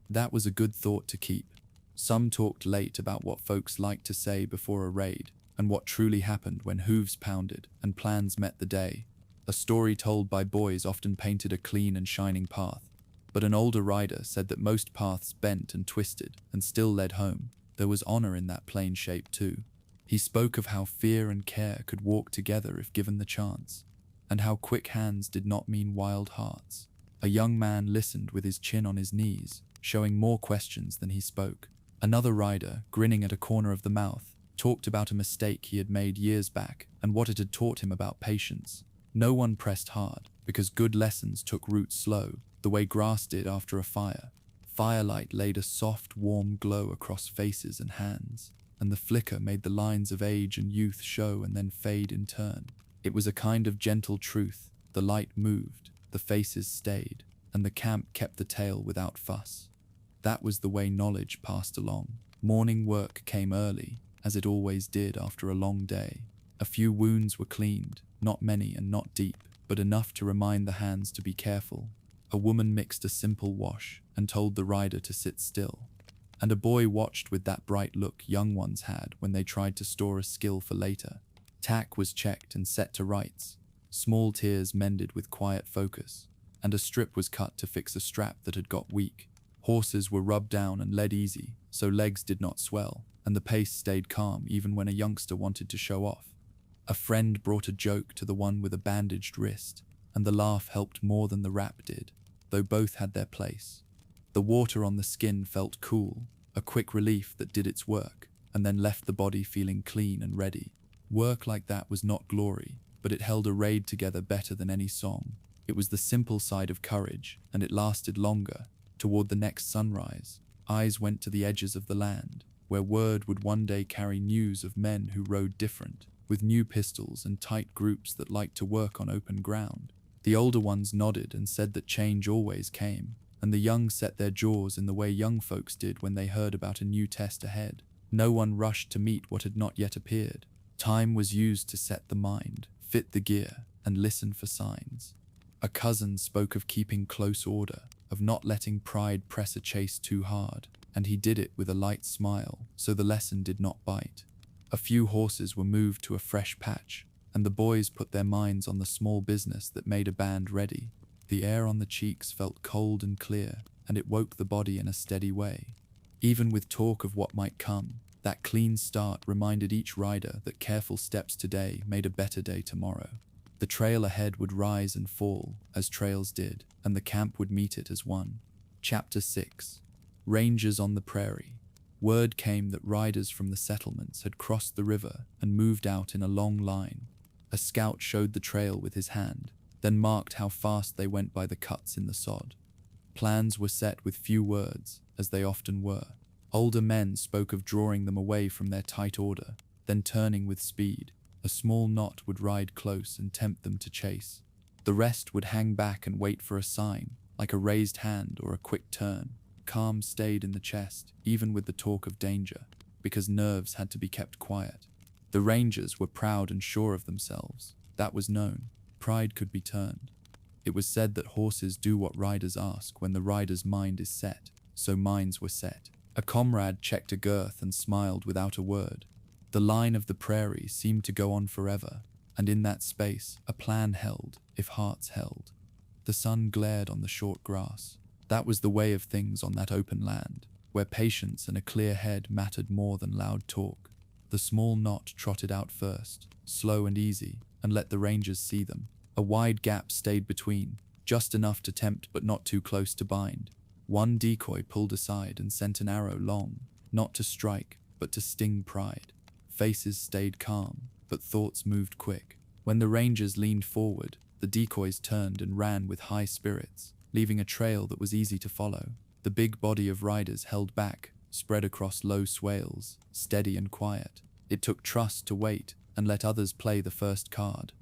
That was a good thought to keep. Some talked late about what folks liked to say before a raid, and what truly happened when hooves pounded and plans met the day. A story told by boys often painted a clean and shining path, but an older rider said that most paths bent and twisted and still led home. There was honor in that plain shape too. He spoke of how fear and care could walk together if given the chance, and how quick hands did not mean wild hearts. A young man listened with his chin on his knees, showing more questions than he spoke. Another rider, grinning at a corner of the mouth, talked about a mistake he had made years back and what it had taught him about patience. No one pressed hard, because good lessons took root slow, the way grass did after a fire. Firelight laid a soft, warm glow across faces and hands, and the flicker made the lines of age and youth show and then fade in turn. It was a kind of gentle truth. The light moved, the faces stayed, and the camp kept the tale without fuss. That was the way knowledge passed along. Morning work came early, as it always did after a long day. A few wounds were cleaned, not many and not deep, but enough to remind the hands to be careful. A woman mixed a simple wash and told the rider to sit still. And a boy watched with that bright look young ones had when they tried to store a skill for later. Tack was checked and set to rights. Small tears mended with quiet focus, and a strip was cut to fix a strap that had got weak. Horses were rubbed down and led easy, so legs did not swell, and the pace stayed calm even when a youngster wanted to show off. A friend brought a joke to the one with a bandaged wrist, and the laugh helped more than the rap did, though both had their place. The water on the skin felt cool, a quick relief that did its work, and then left the body feeling clean and ready. Work like that was not glory, but it held a raid together better than any song. It was the simple side of courage, and it lasted longer. Toward the next sunrise, eyes went to the edges of the land, where word would one day carry news of men who rode different, with new pistols and tight groups that liked to work on open ground. The older ones nodded and said that change always came, and the young set their jaws in the way young folks did when they heard about a new test ahead. No one rushed to meet what had not yet appeared. Time was used to set the mind, fit the gear, and listen for signs. A cousin spoke of keeping close order, of not letting pride press a chase too hard, and he did it with a light smile, so the lesson did not bite. A few horses were moved to a fresh patch, and the boys put their minds on the small business that made a band ready. The air on the cheeks felt cold and clear, and it woke the body in a steady way. Even with talk of what might come, that clean start reminded each rider that careful steps today made a better day tomorrow. The trail ahead would rise and fall, as trails did, and the camp would meet it as one. Chapter 6. Rangers on the Prairie. Word came that riders from the settlements had crossed the river and moved out in a long line. A scout showed the trail with his hand, then marked how fast they went by the cuts in the sod. Plans were set with few words, as they often were. Older men spoke of drawing them away from their tight order, then turning with speed. A small knot would ride close and tempt them to chase. The rest would hang back and wait for a sign, like a raised hand or a quick turn. Calm stayed in the chest, even with the talk of danger, because nerves had to be kept quiet. The rangers were proud and sure of themselves. That was known. Pride could be turned. It was said that horses do what riders ask when the rider's mind is set, so minds were set. A comrade checked a girth and smiled without a word. The line of the prairie seemed to go on forever, and in that space a plan held, if hearts held. The sun glared on the short grass. That was the way of things on that open land, where patience and a clear head mattered more than loud talk. The small knot trotted out first, slow and easy, and let the rangers see them. A wide gap stayed between, just enough to tempt but not too close to bind. One decoy pulled aside and sent an arrow long, not to strike, but to sting pride. Faces stayed calm, but thoughts moved quick. When the rangers leaned forward, the decoys turned and ran with high spirits, leaving a trail that was easy to follow. The big body of riders held back, spread across low swales, steady and quiet. It took trust to wait and let others play the first card.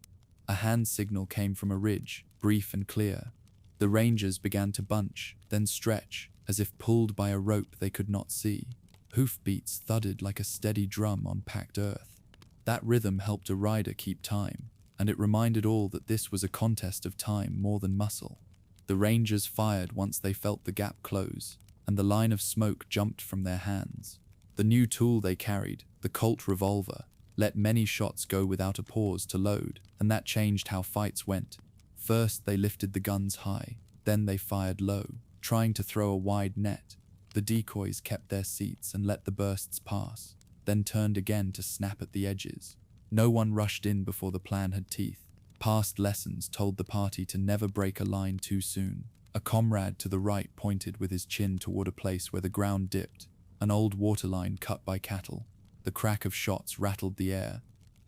A hand signal came from a ridge, brief and clear. The rangers began to bunch, then stretch, as if pulled by a rope they could not see. Hoofbeats thudded like a steady drum on packed earth. That rhythm helped a rider keep time, and it reminded all that this was a contest of time more than muscle. The rangers fired once they felt the gap close, and the line of smoke jumped from their hands. The new tool they carried, the Colt revolver, let many shots go without a pause to load, and that changed how fights went. First they lifted the guns high, then they fired low, trying to throw a wide net. The decoys kept their seats and let the bursts pass, then turned again to snap at the edges. No one rushed in before the plan had teeth. Past lessons told the party to never break a line too soon. A comrade to the right pointed with his chin toward a place where the ground dipped, an old waterline cut by cattle. The crack of shots rattled the air.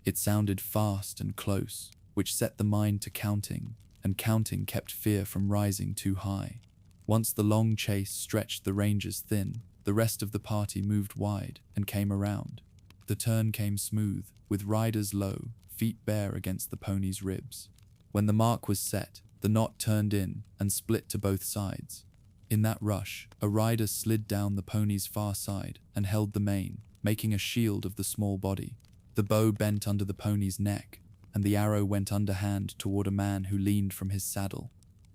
It sounded fast and close, which set the mind to counting, and counting kept fear from rising too high. Once the long chase stretched the rangers thin, the rest of the party moved wide and came around. The turn came smooth, with riders low, feet bare against the pony's ribs. When the mark was set, the knot turned in and split to both sides. In that rush, a rider slid down the pony's far side and held the mane, making a shield of the small body. The bow bent under the pony's neck, and the arrow went underhand toward a man who leaned from his saddle.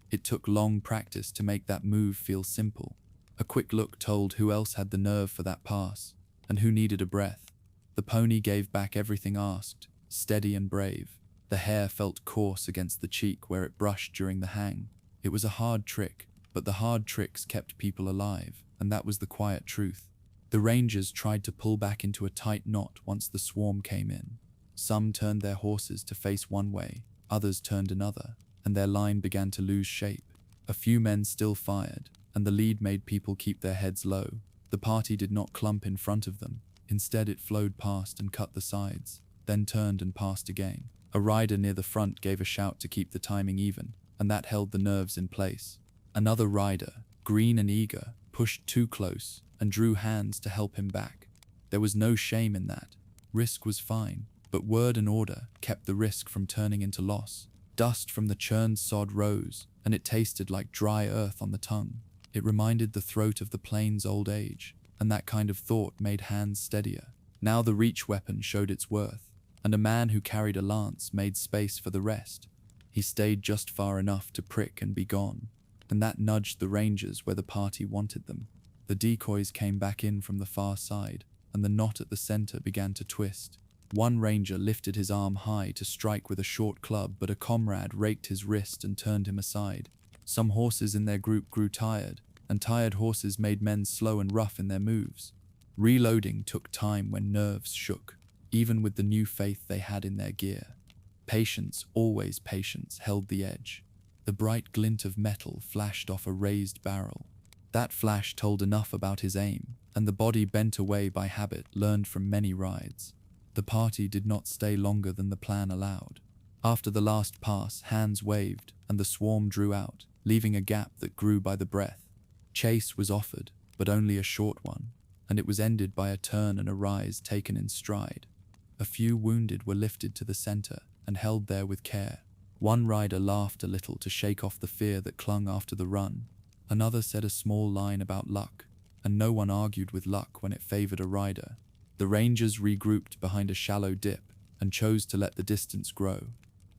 It took long practice to make that move feel simple. A quick look told who else had the nerve for that pass, and who needed a breath. The pony gave back everything asked, steady and brave. The hair felt coarse against the cheek where it brushed during the hang. It was a hard trick, but the hard tricks kept people alive, and that was the quiet truth. The rangers tried to pull back into a tight knot once the swarm came in. Some turned their horses to face one way, others turned another, and their line began to lose shape. A few men still fired, and the lead made people keep their heads low. The party did not clump in front of them. Instead, it flowed past and cut the sides, then turned and passed again. A rider near the front gave a shout to keep the timing even, and that held the nerves in place. Another rider, green and eager, pushed too close and drew hands to help him back. There was no shame in that. Risk was fine, but word and order kept the risk from turning into loss. Dust from the churned sod rose, and it tasted like dry earth on the tongue. It reminded the throat of the plains' old age, and that kind of thought made hands steadier. Now the reach weapon showed its worth, and a man who carried a lance made space for the rest. He stayed just far enough to prick and be gone, and that nudged the rangers where the party wanted them. The decoys came back in from the far side, and the knot at the center began to twist. One ranger lifted his arm high to strike with a short club, but a comrade raked his wrist and turned him aside. Some horses in their group grew tired, and tired horses made men slow and rough in their moves. Reloading took time when nerves shook, even with the new faith they had in their gear. Patience, always patience, held the edge. The bright glint of metal flashed off a raised barrel. That flash told enough about his aim, and the body bent away by habit learned from many rides. The party did not stay longer than the plan allowed. After the last pass, hands waved, and the swarm drew out, leaving a gap that grew by the breath. Chase was offered, but only a short one, and it was ended by a turn and a rise taken in stride. A few wounded were lifted to the center and held there with care. One rider laughed a little to shake off the fear that clung after the run. Another said a small line about luck, and no one argued with luck when it favored a rider. The rangers regrouped behind a shallow dip and chose to let the distance grow.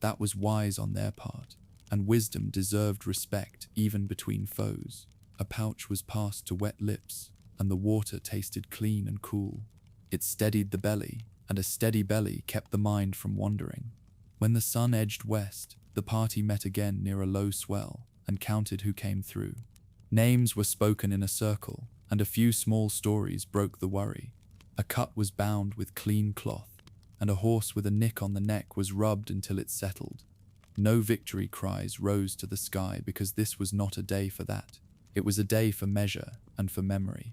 That was wise on their part, and wisdom deserved respect even between foes. A pouch was passed to wet lips, and the water tasted clean and cool. It steadied the belly, and a steady belly kept the mind from wandering. When the sun edged west, the party met again near a low swell and counted who came through. Names were spoken in a circle, and a few small stories broke the worry. A cut was bound with clean cloth, and a horse with a nick on the neck was rubbed until it settled. No victory cries rose to the sky because this was not a day for that. It was a day for measure and for memory.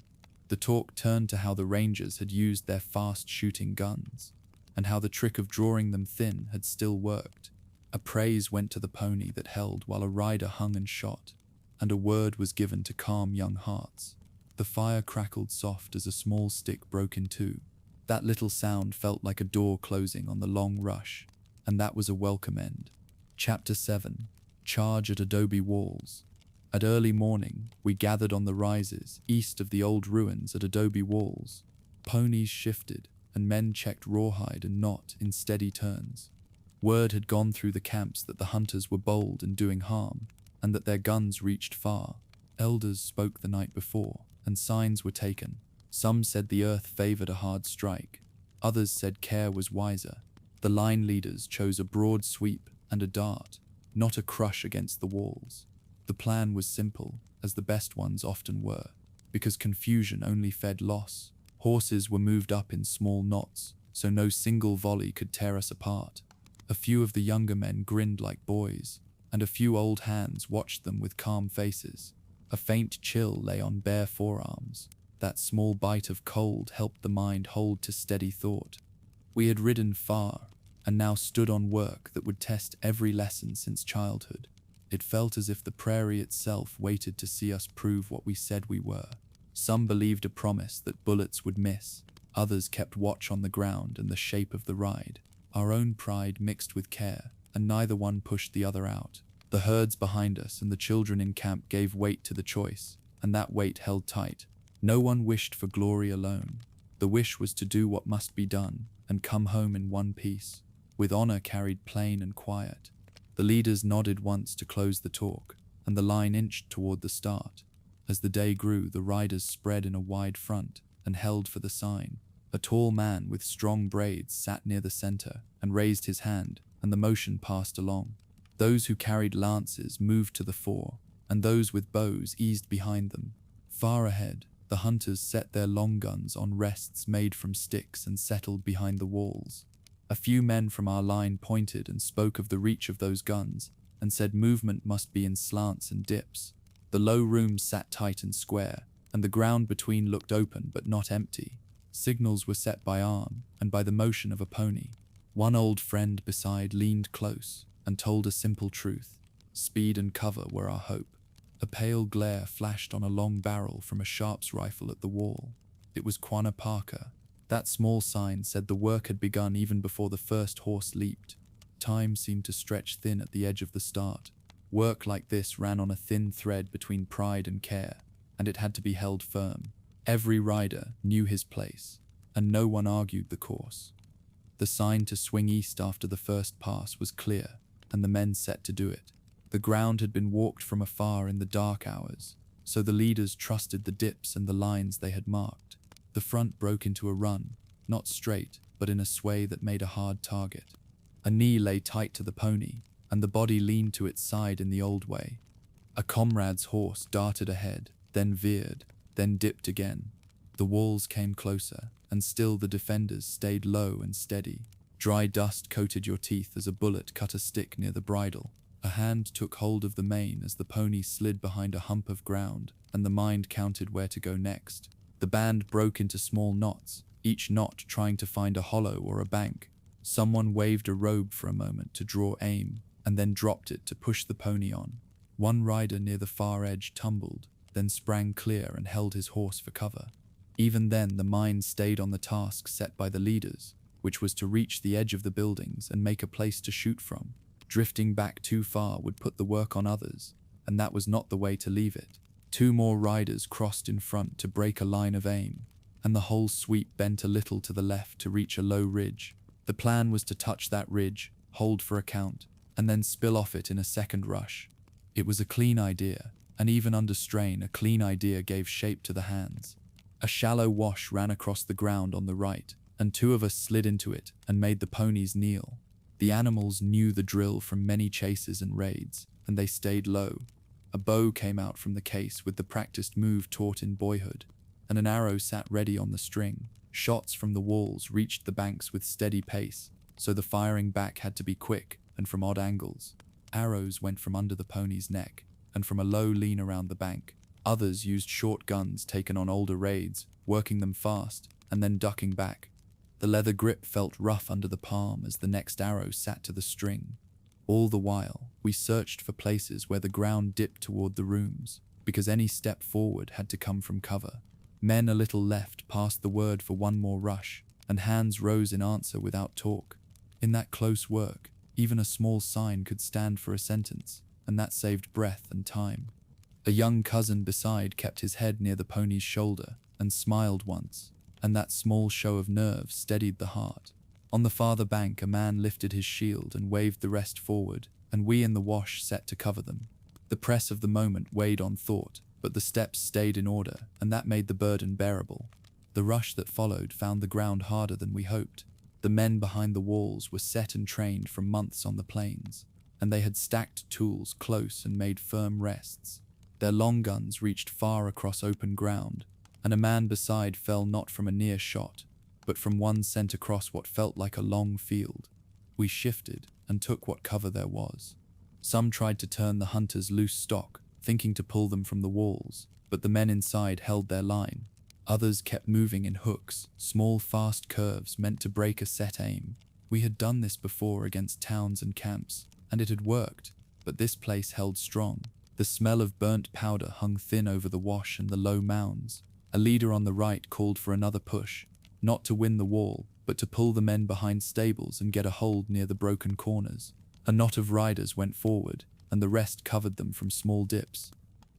The talk turned to how the rangers had used their fast-shooting guns, and how the trick of drawing them thin had still worked. A praise went to the pony that held while a rider hung and shot, and a word was given to calm young hearts. The fire crackled soft as a small stick broke in two. That little sound felt like a door closing on the long rush, and that was a welcome end. Chapter 7. Charge at Adobe Walls. At early morning, we gathered on the rises east of the old ruins at Adobe Walls. Ponies shifted, and men checked rawhide and knot in steady turns. Word had gone through the camps that the hunters were bold and doing harm, and that their guns reached far. Elders spoke the night before, and signs were taken. Some said the earth favored a hard strike. Others said care was wiser. The line leaders chose a broad sweep and a dart, not a crush against the walls. The plan was simple, as the best ones often were, because confusion only fed loss. Horses were moved up in small knots, so no single volley could tear us apart. A few of the younger men grinned like boys, and a few old hands watched them with calm faces. A faint chill lay on bare forearms. That small bite of cold helped the mind hold to steady thought. We had ridden far, and now stood on work that would test every lesson since childhood. It felt as if the prairie itself waited to see us prove what we said we were. Some believed a promise that bullets would miss. Others kept watch on the ground and the shape of the ride. Our own pride mixed with care, and neither one pushed the other out. The herds behind us and the children in camp gave weight to the choice, and that weight held tight. No one wished for glory alone. The wish was to do what must be done and come home in one piece, with honor carried plain and quiet. The leaders nodded once to close the talk, and the line inched toward the start. As the day grew, the riders spread in a wide front and held for the sign. A tall man with strong braids sat near the center and raised his hand, and the motion passed along. Those who carried lances moved to the fore, and those with bows eased behind them. Far ahead, the hunters set their long guns on rests made from sticks and settled behind the walls. A few men from our line pointed and spoke of the reach of those guns, and said movement must be in slants and dips. The low rooms sat tight and square, and the ground between looked open but not empty. Signals were set by arm and by the motion of a pony. One old friend beside leaned close and told a simple truth. Speed and cover were our hope. A pale glare flashed on a long barrel from a sharp's rifle at the wall. It was Quanah Parker. That small sign said the work had begun even before the first horse leaped. Time seemed to stretch thin at the edge of the start. Work like this ran on a thin thread between pride and care, and it had to be held firm. Every rider knew his place, and no one argued the course. The sign to swing east after the first pass was clear, and the men set to do it. The ground had been walked from afar in the dark hours, so the leaders trusted the dips and the lines they had marked. The front broke into a run, not straight, but in a sway that made a hard target. A knee lay tight to the pony, and the body leaned to its side in the old way. A comrade's horse darted ahead, then veered, then dipped again. The walls came closer, and still the defenders stayed low and steady. Dry dust coated your teeth as a bullet cut a stick near the bridle. A hand took hold of the mane as the pony slid behind a hump of ground, and the mind counted where to go next. The band broke into small knots, each knot trying to find a hollow or a bank. Someone waved a robe for a moment to draw aim, and then dropped it to push the pony on. One rider near the far edge tumbled, then sprang clear and held his horse for cover. Even then, the mind stayed on the task set by the leaders, which was to reach the edge of the buildings and make a place to shoot from. Drifting back too far would put the work on others, and that was not the way to leave it. Two more riders crossed in front to break a line of aim, and the whole sweep bent a little to the left to reach a low ridge. The plan was to touch that ridge, hold for a count, and then spill off it in a second rush. It was a clean idea, and even under strain, a clean idea gave shape to the hands. A shallow wash ran across the ground on the right, and two of us slid into it and made the ponies kneel. The animals knew the drill from many chases and raids, and they stayed low. A bow came out from the case with the practiced move taught in boyhood, and an arrow sat ready on the string. Shots from the walls reached the banks with steady pace, so the firing back had to be quick and from odd angles. Arrows went from under the pony's neck and from a low lean around the bank. Others used short guns taken on older raids, working them fast and then ducking back. The leather grip felt rough under the palm as the next arrow sat to the string. All the while, we searched for places where the ground dipped toward the rooms, because any step forward had to come from cover. Men a little left passed the word for one more rush, and hands rose in answer without talk. In that close work, even a small sign could stand for a sentence, and that saved breath and time. A young cousin beside kept his head near the pony's shoulder and smiled once, and that small show of nerve steadied the heart. On the farther bank, a man lifted his shield and waved the rest forward, and we in the wash set to cover them. The press of the moment weighed on thought, but the steps stayed in order, and that made the burden bearable. The rush that followed found the ground harder than we hoped. The men behind the walls were set and trained from months on the plains, and they had stacked tools close and made firm rests. Their long guns reached far across open ground, and a man beside fell not from a near shot, but from one sent across what felt like a long field. We shifted and took what cover there was. Some tried to turn the hunters loose stock, thinking to pull them from the walls, but the men inside held their line. Others kept moving in hooks, small fast curves meant to break a set aim. We had done this before against towns and camps, and it had worked, but this place held strong. The smell of burnt powder hung thin over the wash and the low mounds. A leader on the right called for another push, not to win the wall, but to pull the men behind stables and get a hold near the broken corners. A knot of riders went forward, and the rest covered them from small dips.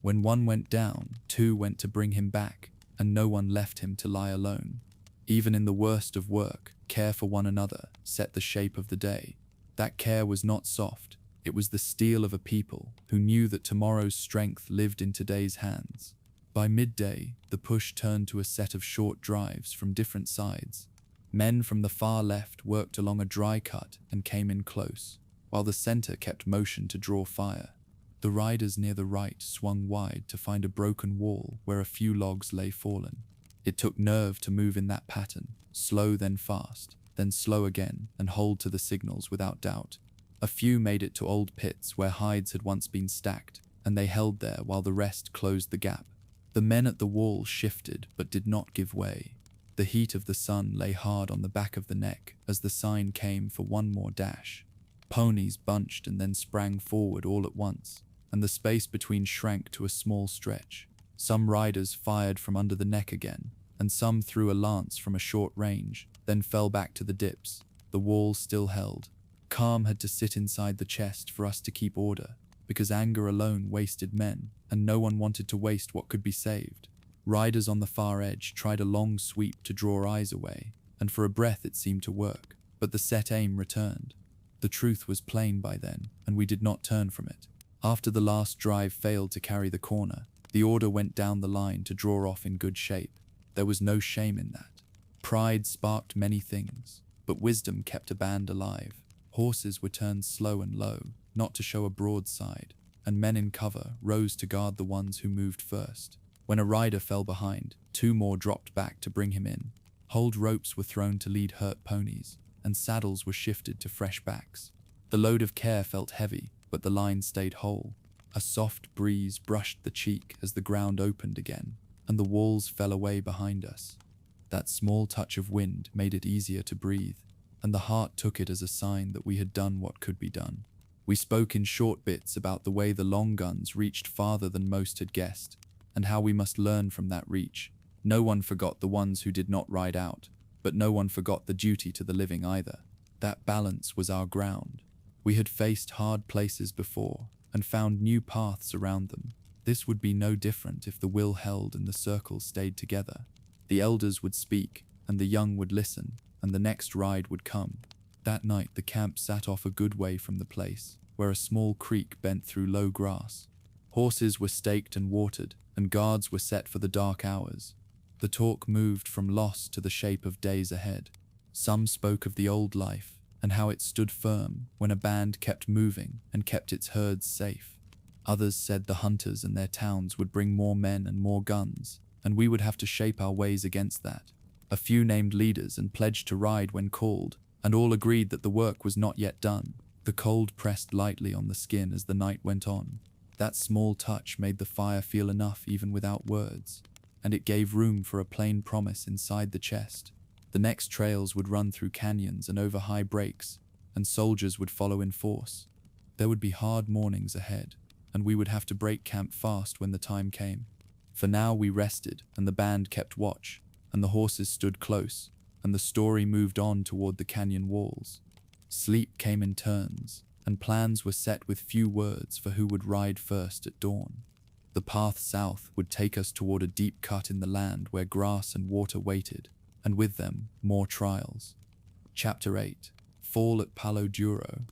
When one went down, two went to bring him back, and no one left him to lie alone. Even in the worst of work, care for one another set the shape of the day. That care was not soft, It was the steel of a people who knew that tomorrow's strength lived in today's hands. By midday, the push turned to a set of short drives from different sides. Men from the far left worked along a dry cut and came in close, while the center kept motion to draw fire. The riders near the right swung wide to find a broken wall where a few logs lay fallen. It took nerve to move in that pattern, slow then fast, then slow again, and hold to the signals without doubt. A few made it to old pits where hides had once been stacked, and they held there while the rest closed the gap. The men at the wall shifted but did not give way. The heat of the sun lay hard on the back of the neck as the sign came for one more dash. Ponies bunched and then sprang forward all at once, and the space between shrank to a small stretch. Some riders fired from under the neck again, and some threw a lance from a short range, then fell back to the dips. The wall still held. Calm had to sit inside the chest for us to keep order, because anger alone wasted men, and no one wanted to waste what could be saved. Riders on the far edge tried a long sweep to draw eyes away, and for a breath it seemed to work, but the set aim returned. The truth was plain by then, and we did not turn from it. After the last drive failed to carry the corner, the order went down the line to draw off in good shape. There was no shame in that. Pride sparked many things, but wisdom kept a band alive. Horses were turned slow and low, not to show a broadside, and men in cover rose to guard the ones who moved first. When a rider fell behind, 2 more dropped back to bring him in. Hold ropes were thrown to lead hurt ponies, and saddles were shifted to fresh backs. The load of care felt heavy, but the line stayed whole. A soft breeze brushed the cheek as the ground opened again, and the walls fell away behind us. That small touch of wind made it easier to breathe, and the heart took it as a sign that we had done what could be done. We spoke in short bits about the way the long guns reached farther than most had guessed, and how we must learn from that reach. No one forgot the ones who did not ride out, but no one forgot the duty to the living either. That balance was our ground. We had faced hard places before, and found new paths around them. This would be no different if the will held and the circle stayed together. The elders would speak, and the young would listen, and the next ride would come. That night the camp sat off a good way from the place, where a small creek bent through low grass. Horses were staked and watered, and guards were set for the dark hours. The talk moved from loss to the shape of days ahead. Some spoke of the old life, and how it stood firm when a band kept moving and kept its herds safe. Others said the hunters and their towns would bring more men and more guns, and we would have to shape our ways against that. A few named leaders and pledged to ride when called, and all agreed that the work was not yet done. The cold pressed lightly on the skin as the night went on. That small touch made the fire feel enough even without words, and it gave room for a plain promise inside the chest. The next trails would run through canyons and over high breaks, and soldiers would follow in force. There would be hard mornings ahead, and we would have to break camp fast when the time came. For now we rested, and the band kept watch, and the horses stood close, and the story moved on toward the canyon walls. Sleep came in turns, and plans were set with few words for who would ride first at dawn. The path south would take us toward a deep cut in the land where grass and water waited, and with them, more trials. Chapter 8. Fall at Palo Duro.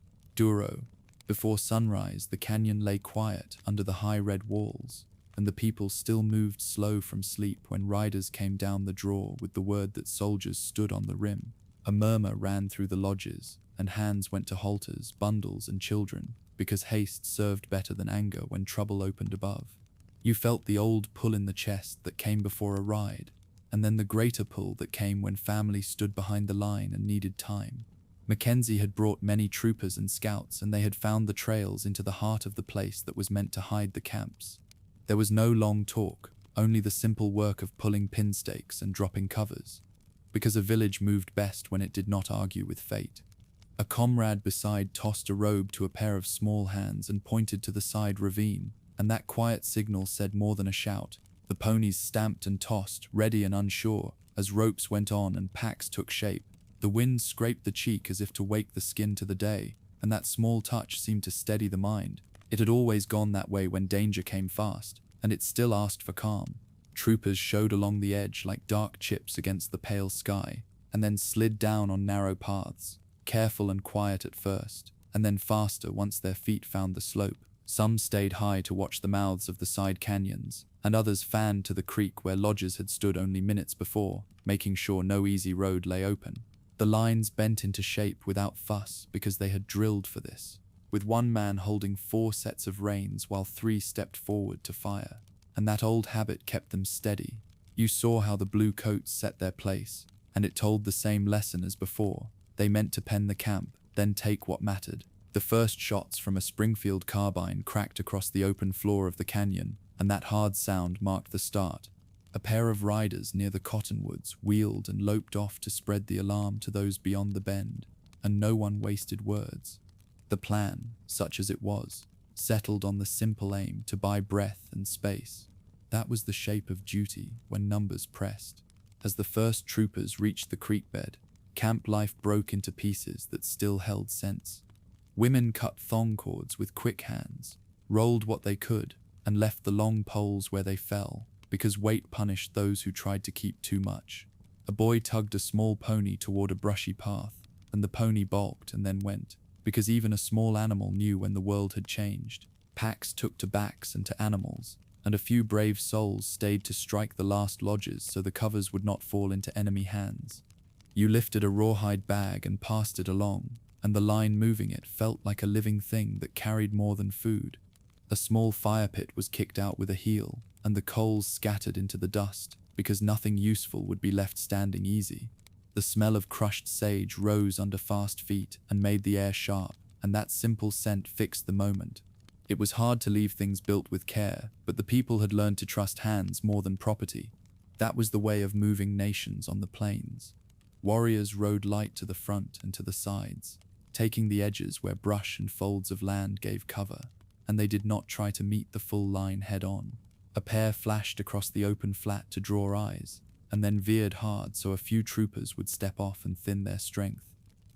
Before sunrise, the canyon lay quiet under the high red walls, and the people still moved slow from sleep when riders came down the draw with the word that soldiers stood on the rim. A murmur ran through the lodges, and hands went to halters, bundles, and children, because haste served better than anger when trouble opened above. You felt the old pull in the chest that came before a ride, and then the greater pull that came when family stood behind the line and needed time. Mackenzie had brought many troopers and scouts, and they had found the trails into the heart of the place that was meant to hide the camps. There was no long talk, only the simple work of pulling pin stakes and dropping covers, because a village moved best when it did not argue with fate. A comrade beside tossed a robe to a pair of small hands and pointed to the side ravine, and that quiet signal said more than a shout. The ponies stamped and tossed, ready and unsure, as ropes went on and packs took shape. The wind scraped the cheek as if to wake the skin to the day, and that small touch seemed to steady the mind. It had always gone that way when danger came fast, and it still asked for calm. Troopers showed along the edge like dark chips against the pale sky, and then slid down on narrow paths, careful and quiet at first, and then faster once their feet found the slope. Some stayed high to watch the mouths of the side canyons, and others fanned to the creek where lodges had stood only minutes before, making sure no easy road lay open. The lines bent into shape without fuss because they had drilled for this, with one man holding 4 sets of reins while 3 stepped forward to fire. And that old habit kept them steady. You saw how the blue coats set their place, and it told the same lesson as before. They meant to pen the camp, then take what mattered. The first shots from a Springfield carbine cracked across the open floor of the canyon, and that hard sound marked the start. A pair of riders near the cottonwoods wheeled and loped off to spread the alarm to those beyond the bend, and no one wasted words. The plan, such as it was, settled on the simple aim to buy breath and space. That was the shape of duty when numbers pressed. As the first troopers reached the creek bed, camp life broke into pieces that still held sense. Women cut thong cords with quick hands, rolled what they could, and left the long poles where they fell, because weight punished those who tried to keep too much. A boy tugged a small pony toward a brushy path, and the pony balked and then went, because even a small animal knew when the world had changed. Packs took to backs and to animals, and a few brave souls stayed to strike the last lodges so the covers would not fall into enemy hands. You lifted a rawhide bag and passed it along, and the line moving it felt like a living thing that carried more than food. A small fire pit was kicked out with a heel, and the coals scattered into the dust, because nothing useful would be left standing easy. The smell of crushed sage rose under fast feet and made the air sharp, and that simple scent fixed the moment. It was hard to leave things built with care, but the people had learned to trust hands more than property. That was the way of moving nations on the plains. Warriors rode light to the front and to the sides, taking the edges where brush and folds of land gave cover, and they did not try to meet the full line head-on. A pair flashed across the open flat to draw eyes, and then veered hard so a few troopers would step off and thin their strength.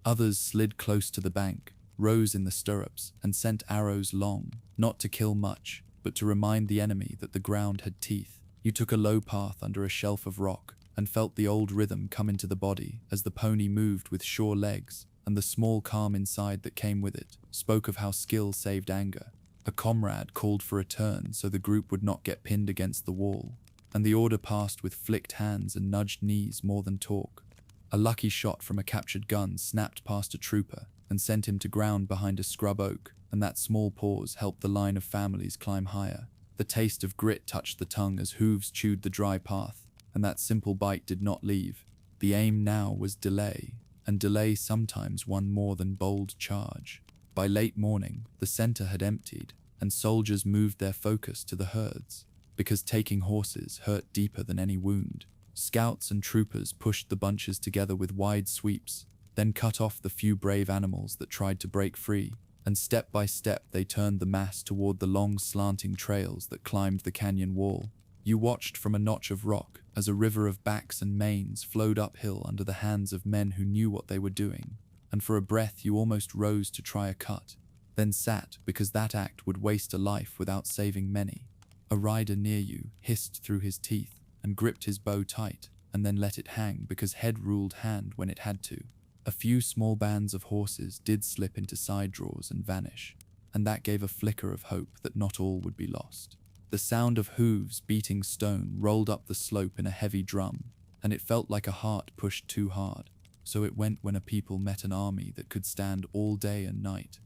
Others slid close to the bank, rose in the stirrups, and sent arrows long, not to kill much, but to remind the enemy that the ground had teeth. You took a low path under a shelf of rock, and felt the old rhythm come into the body as the pony moved with sure legs, and the small calm inside that came with it spoke of how skill saved anger. A comrade called for a turn so the group would not get pinned against the wall, and the order passed with flicked hands and nudged knees more than talk. A lucky shot from a captured gun snapped past a trooper and sent him to ground behind a scrub oak, and that small pause helped the line of families climb higher. The taste of grit touched the tongue as hooves chewed the dry path, and that simple bite did not leave. The aim now was delay, and delay sometimes won more than bold charge. By late morning, the center had emptied, and soldiers moved their focus to the herds, because taking horses hurt deeper than any wound. Scouts and troopers pushed the bunches together with wide sweeps, then cut off the few brave animals that tried to break free, and step by step they turned the mass toward the long slanting trails that climbed the canyon wall. You watched from a notch of rock as a river of backs and manes flowed uphill under the hands of men who knew what they were doing, and for a breath you almost rose to try a cut, then sat because that act would waste a life without saving many. A rider near you hissed through his teeth and gripped his bow tight, and then let it hang because head ruled hand when it had to. A few small bands of horses did slip into side draws and vanish, and that gave a flicker of hope that not all would be lost. The sound of hooves beating stone rolled up the slope in a heavy drum, and it felt like a heart pushed too hard. So it went when a people met an army that could stand all day and night.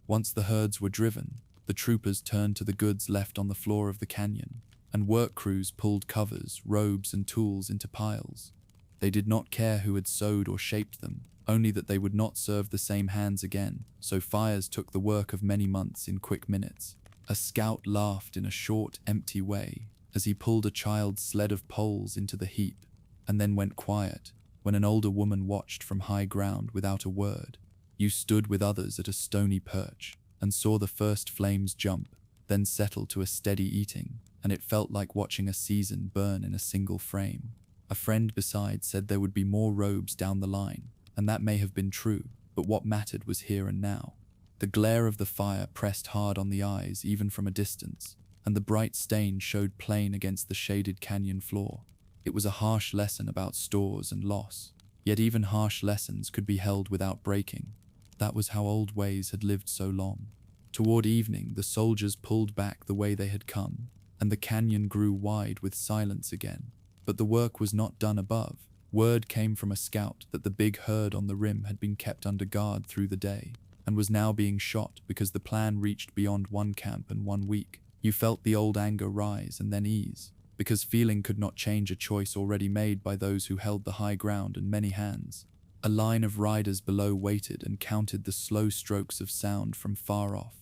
Once the herds were driven, the troopers turned to the goods left on the floor of the canyon, and work crews pulled covers, robes, and tools into piles. They did not care who had sewed or shaped them, only that they would not serve the same hands again, so fires took the work of many months in quick minutes. A scout laughed in a short, empty way as he pulled a child's sled of poles into the heap, and then went quiet when an older woman watched from high ground without a word. You stood with others at a stony perch and saw the first flames jump, then settle to a steady eating, and it felt like watching a season burn in a single frame. A friend beside said there would be more robes down the line, and that may have been true, but what mattered was here and now. The glare of the fire pressed hard on the eyes even from a distance, and the bright stain showed plain against the shaded canyon floor. It was a harsh lesson about stores and loss, yet even harsh lessons could be held without breaking. That was how old ways had lived so long. Toward evening, the soldiers pulled back the way they had come, and the canyon grew wide with silence again. But the work was not done above. Word came from a scout that the big herd on the rim had been kept under guard through the day, and was now being shot because the plan reached beyond one camp and 1 week. You felt the old anger rise and then ease, because feeling could not change a choice already made by those who held the high ground and many hands. A line of riders below waited and counted the slow strokes of sound from far off,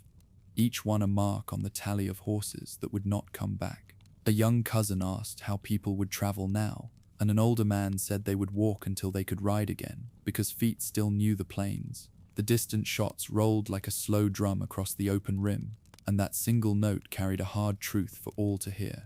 each one a mark on the tally of horses that would not come back. A young cousin asked how people would travel now, and an older man said they would walk until they could ride again, because feet still knew the plains. The distant shots rolled like a slow drum across the open rim, and that single note carried a hard truth for all to hear.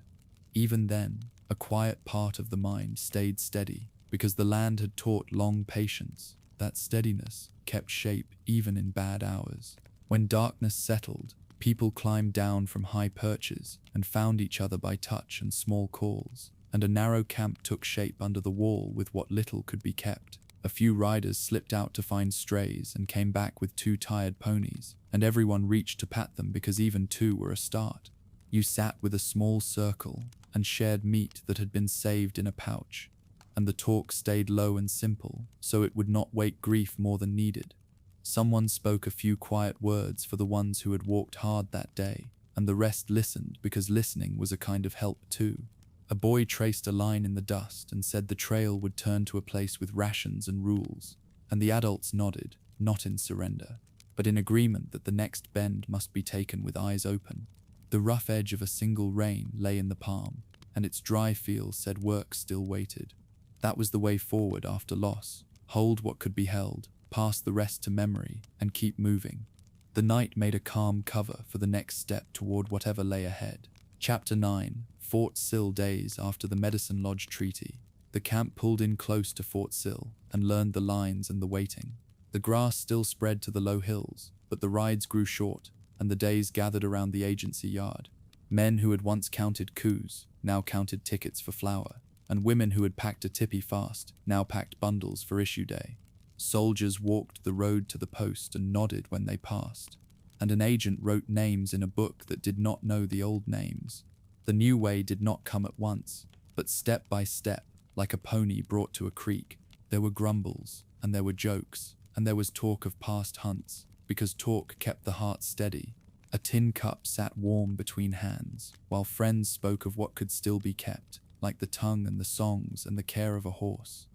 Even then, a quiet part of the mind stayed steady, because the land had taught long patience. That steadiness kept shape even in bad hours. When darkness settled, people climbed down from high perches and found each other by touch and small calls, and a narrow camp took shape under the wall with what little could be kept. A few riders slipped out to find strays and came back with 2 tired ponies, and everyone reached to pat them because even 2 were a start. You sat with a small circle and shared meat that had been saved in a pouch, and the talk stayed low and simple, so it would not wake grief more than needed. Someone spoke a few quiet words for the ones who had walked hard that day, and the rest listened because listening was a kind of help too. A boy traced a line in the dust and said the trail would turn to a place with rations and rules, and the adults nodded, not in surrender, but in agreement that the next bend must be taken with eyes open. The rough edge of a single rein lay in the palm, and its dry feel said work still waited. That was the way forward after loss. Hold what could be held, pass the rest to memory, and keep moving. The night made a calm cover for the next step toward whatever lay ahead. Chapter 9. Fort Sill. Days after the Medicine Lodge Treaty, the camp pulled in close to Fort Sill and learned the lines and the waiting. The grass still spread to the low hills, but the rides grew short, and the days gathered around the agency yard. Men who had once counted coups now counted tickets for flour, and women who had packed a tippy fast now packed bundles for issue day. Soldiers walked the road to the post and nodded when they passed, and an agent wrote names in a book that did not know the old names. The new way did not come at once, but step by step, like a pony brought to a creek. There were grumbles, and there were jokes, and there was talk of past hunts, because talk kept the heart steady. A tin cup sat warm between hands, while friends spoke of what could still be kept, like the tongue and the songs and the care of a horse.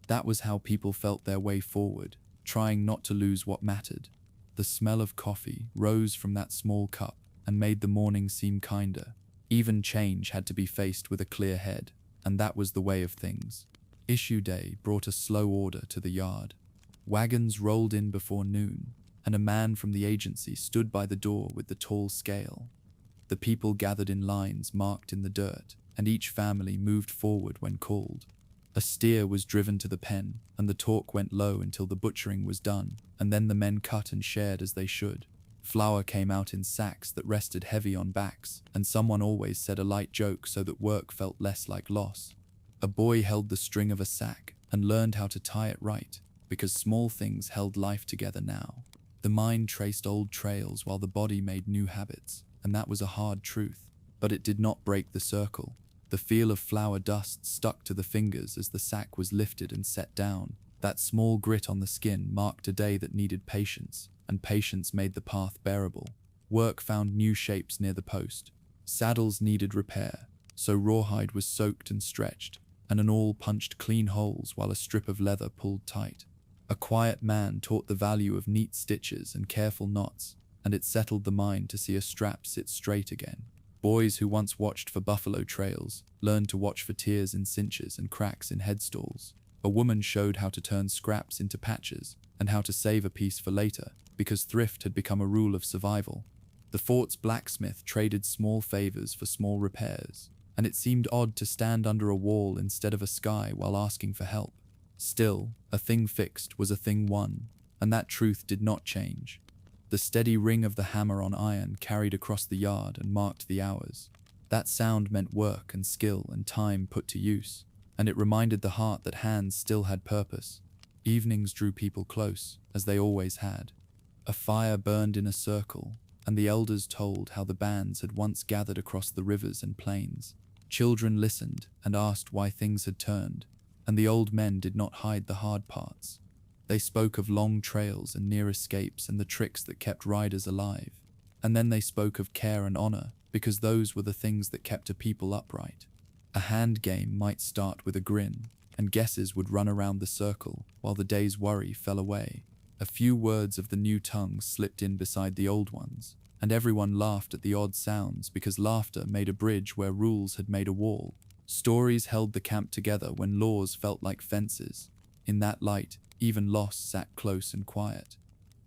That was how people felt their way forward, trying not to lose what mattered. The smell of coffee rose from that small cup and made the morning seem kinder. Even change had to be faced with a clear head, and that was the way of things. Issue day brought a slow order to the yard. Wagons rolled in before noon, and a man from the agency stood by the door with the tall scale. The people gathered in lines marked in the dirt, and each family moved forward when called. A steer was driven to the pen, and the talk went low until the butchering was done, and then the men cut and shared as they should. Flour came out in sacks that rested heavy on backs, and someone always said a light joke so that work felt less like loss. A boy held the string of a sack and learned how to tie it right, because small things held life together now. The mind traced old trails while the body made new habits, and that was a hard truth, but it did not break the circle. The feel of flour dust stuck to the fingers as the sack was lifted and set down. That small grit on the skin marked a day that needed patience, and patience made the path bearable. Work found new shapes near the post. Saddles needed repair, so rawhide was soaked and stretched, and an awl punched clean holes while a strip of leather pulled tight. A quiet man taught the value of neat stitches and careful knots, and it settled the mind to see a strap sit straight again. Boys who once watched for buffalo trails learned to watch for tears in cinches and cracks in headstalls. A woman showed how to turn scraps into patches and how to save a piece for later, because thrift had become a rule of survival. The fort's blacksmith traded small favors for small repairs, and it seemed odd to stand under a wall instead of a sky while asking for help. Still, a thing fixed was a thing won, and that truth did not change. The steady ring of the hammer on iron carried across the yard and marked the hours. That sound meant work and skill and time put to use, and it reminded the heart that hands still had purpose. Evenings drew people close, as they always had. A fire burned in a circle, and the elders told how the bands had once gathered across the rivers and plains. Children listened and asked why things had turned, and the old men did not hide the hard parts. They spoke of long trails and near escapes and the tricks that kept riders alive. And then they spoke of care and honor, because those were the things that kept a people upright. A hand game might start with a grin, and guesses would run around the circle while the day's worry fell away. A few words of the new tongues slipped in beside the old ones, and everyone laughed at the odd sounds because laughter made a bridge where rules had made a wall. Stories held the camp together when laws felt like fences. In that light, even loss sat close and quiet.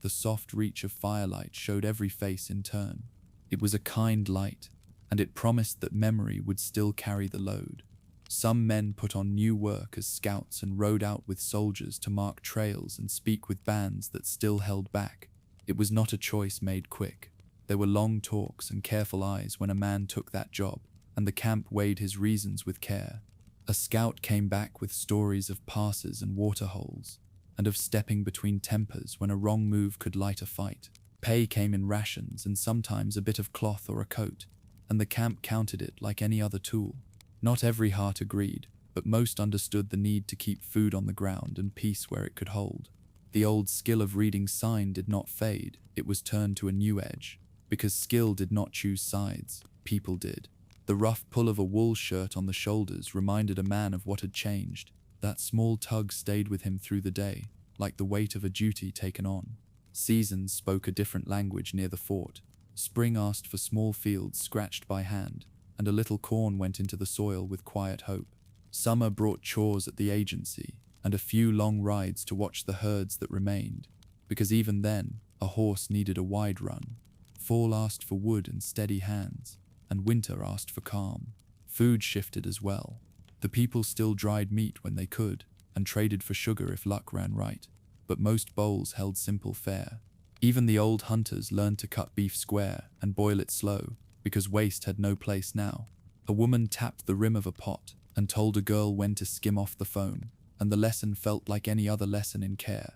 The soft reach of firelight showed every face in turn. It was a kind light, and it promised that memory would still carry the load. Some men put on new work as scouts and rode out with soldiers to mark trails and speak with bands that still held back. It was not a choice made quick. There were long talks and careful eyes when a man took that job, and the camp weighed his reasons with care. A scout came back with stories of passes and waterholes, and of stepping between tempers when a wrong move could light a fight. Pay came in rations and sometimes a bit of cloth or a coat, and the camp counted it like any other tool. Not every heart agreed, but most understood the need to keep food on the ground and peace where it could hold. The old skill of reading sign did not fade, it was turned to a new edge, because skill did not choose sides, people did. The rough pull of a wool shirt on the shoulders reminded a man of what had changed. That small tug stayed with him through the day, like the weight of a duty taken on. Seasons spoke a different language near the fort. Spring asked for small fields scratched by hand, and a little corn went into the soil with quiet hope. Summer brought chores at the agency, and a few long rides to watch the herds that remained, because even then, a horse needed a wide run. Fall asked for wood and steady hands, and winter asked for calm. Food shifted as well. The people still dried meat when they could, and traded for sugar if luck ran right, but most bowls held simple fare. Even the old hunters learned to cut beef square and boil it slow, because waste had no place now. A woman tapped the rim of a pot and told a girl when to skim off the foam, and the lesson felt like any other lesson in care.